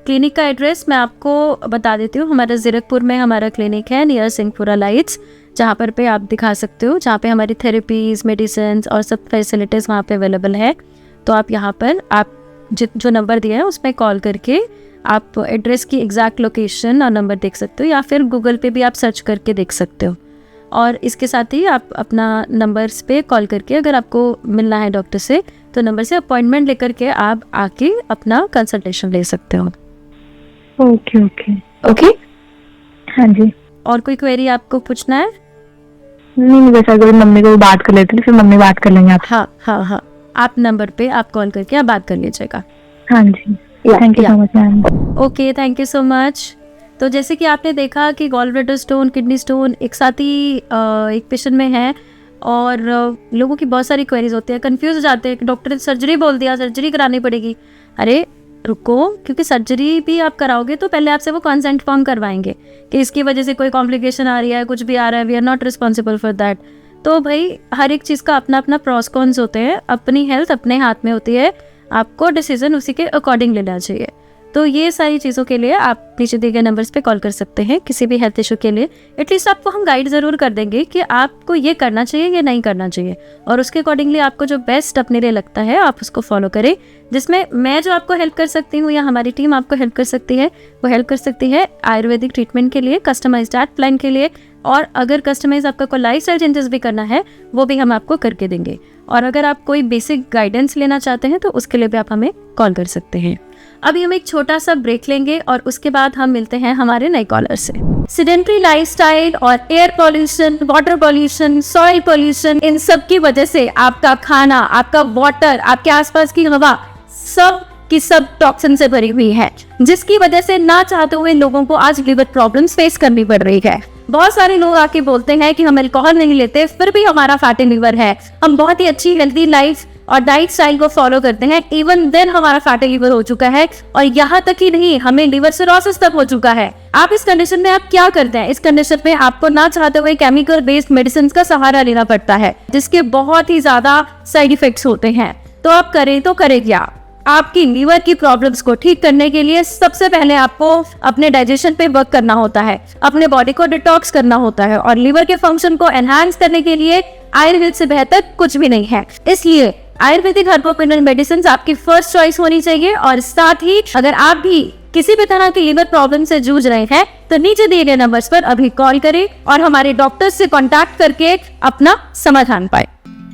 क्लिनिक का एड्रेस मैं आपको बता देती हूँ। हमारा ज़ीरकपुर में हमारा क्लिनिक है, नियर सिंहपुरा लाइट्स, जहाँ पर पे आप दिखा सकते हो, जहाँ पे हमारी थेरेपीज़, मेडिसिन और सब फैसिलिटीज़ वहाँ पे अवेलेबल है। तो आप यहाँ पर आप जो नंबर दिया है उसमें कॉल करके आप एड्रेस की एग्जैक्ट लोकेशन और नंबर देख सकते हो, या फिर गूगल पे भी आप सर्च करके देख सकते हो। और इसके साथ ही आप अपना नंबर्स पे कॉल करके अगर आपको मिलना है डॉक्टर से तो नंबर से अपॉइंटमेंट लेकर के आप आके अपना कंसल्टेशन ले सकते हो। ओके। हाँ जी। और कोई क्वेरी आपको पूछना है? नहीं, बस अगर मम्मी को बात कर लेते फिर मम्मी बात कर लेंगे आप। हाँ, आप नंबर पे आप कॉल करके आप बात कर लीजिएगा। हाँ जी, thank you so much ma'am. Okay, thank you so much. तो जैसे कि आपने देखा कि gall bladder stone, kidney stone एक साथ ही एक पेशेंट में है, और लोगों की बहुत सारी क्वेरीज होती है, कंफ्यूज हो जाते हैं कि डॉक्टर ने सर्जरी बोल दिया, सर्जरी करानी पड़ेगी। अरे रुको, क्योंकि सर्जरी भी आप कराओगे तो पहले आपसे वो कंसेंट फॉर्म करवाएंगे कि इसकी वजह से कोई कॉम्प्लिकेशन आ रही है, कुछ भी आ रहा है, we are not responsible for that. तो भाई हर एक चीज़ का अपना अपना प्रॉस कॉन्स होते हैं, अपनी हेल्थ अपने हाथ में होती है, आपको डिसीजन उसी के अकॉर्डिंग लेना चाहिए। तो ये सारी चीज़ों के लिए आप नीचे दिए गए नंबर्स पे कॉल कर सकते हैं किसी भी हेल्थ इशू के लिए। एटलीस्ट आपको हम गाइड ज़रूर कर देंगे कि आपको ये करना चाहिए या नहीं करना चाहिए, और उसके अकॉर्डिंगली आपको जो बेस्ट अपने लिए लगता है आप उसको फॉलो करें। जिसमें मैं जो आपको हेल्प कर सकती हूँ या हमारी टीम आपको हेल्प कर सकती है, वो हेल्प कर सकती है आयुर्वेदिक ट्रीटमेंट के लिए, कस्टमाइज्ड डाइट प्लान के लिए, और अगर कस्टमाइज आपका कोई लाइफस्टाइल चेंजेस भी करना है वो भी हम आपको करके देंगे। और अगर आप कोई बेसिक गाइडेंस लेना चाहते हैं तो उसके लिए भी आप हमें कॉल कर सकते हैं। अभी हम एक छोटा सा ब्रेक लेंगे और उसके बाद हम मिलते हैं हमारे नए कॉलर से। सेडेंटरी लाइफस्टाइल और air pollution, water pollution, soil pollution, इन सब की वजह से आपका खाना, आपका वाटर, आपके आसपास की हवा सब की सब टॉक्सिन से भरी हुई है, जिसकी वजह से ना चाहते हुए लोगों को आज लिवर प्रॉब्लम्स फेस करनी पड़ रही है। बहुत सारे लोग आके बोलते हैं कि हम अल्कोहल नहीं लेते फिर भी हमारा फैटी लिवर है, हम बहुत ही अच्छी हेल्दी लाइफ और डाइट स्टाइल को फॉलो करते हैं, इवन देन हमारा फैटी लिवर हो चुका है, और यहाँ तक ही नहीं हमें लिवर सिरोसिस तक हो चुका है। आप इस कंडीशन में आप क्या करते हैं? इस कंडीशन में आपको ना चाहते हुए केमिकल बेस्ड मेडिसिन का सहारा लेना पड़ता है, जिसके बहुत ही ज्यादा साइड इफेक्ट्स होते हैं। तो आप करें तो करें क्या? आपकी लीवर की प्रॉब्लम्स को ठीक करने के लिए सबसे पहले आपको अपने डाइजेशन पे वर्क करना होता है, अपने बॉडी को डिटॉक्स करना होता है, और लीवर के फंक्शन को एनहांस करने के लिए आयुर्वेद से बेहतर कुछ भी नहीं है। इसलिए आयुर्वेदिक हर्बल मेडिसिन आपकी फर्स्ट चॉइस होनी चाहिए। और साथ ही अगर आप भी किसी भी तरह के लिवर प्रॉब्लम से जूझ रहे हैं तो नीचे दिए गए नंबर्स पर अभी कॉल करें और हमारे डॉक्टर से कांटेक्ट करके अपना समाधान पाए।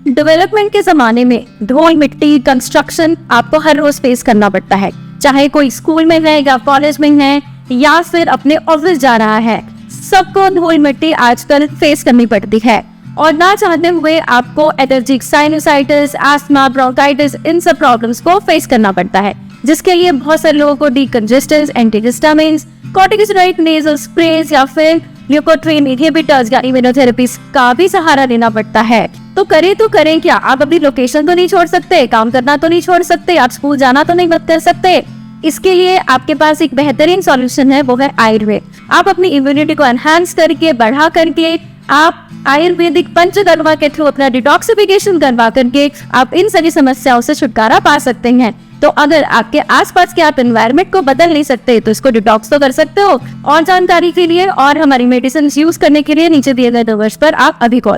डेवलपमेंट के जमाने में धूल मिट्टी कंस्ट्रक्शन आपको हर रोज फेस करना पड़ता है, चाहे कोई स्कूल में है या कॉलेज में है या फिर अपने ऑफिस जा रहा है, सबको धूल मिट्टी आजकल फेस करनी पड़ती है। और ना चाहते हुए आपको एलर्जिक साइनसाइटिस, एस्थमा, ब्रोंकाइटिस, इन सब प्रॉब्लम्स को फेस करना पड़ता है, जिसके लिए बहुत सारे लोगों को डीकंजेस्टेंट्स, एंटीहिस्टामिन्स, कॉर्टिकोस्टेरॉइड नेजल स्प्रेज या फिर ल्यूकोट्रीन इनहिबिटर्स या इम्यूनोथेरेपीज का भी सहारा लेना पड़ता है। तो करें क्या? आप अपनी लोकेशन तो नहीं छोड़ सकते, काम करना तो नहीं छोड़ सकते, आप स्कूल जाना तो नहीं बंद कर सकते। इसके लिए आपके पास एक बेहतरीन सॉल्यूशन है, वो है आयुर्वेद। आप अपनी इम्यूनिटी को एनहांस करके, बढ़ा करके, आप आयुर्वेदिक पंचकर्मा के थ्रू अपना डिटॉक्सिफिकेशन करवा करके आप इन सारी समस्याओं से छुटकारा पा सकते हैं। तो अगर आपके आसपास के आप एनवायरनमेंट को बदल नहीं सकते तो इसको डिटॉक्स तो कर सकते हो। और जानकारी के लिए और हमारी मेडिसिन यूज करने के लिए नीचे दिए गए नंबर्स पर आप अभी कॉल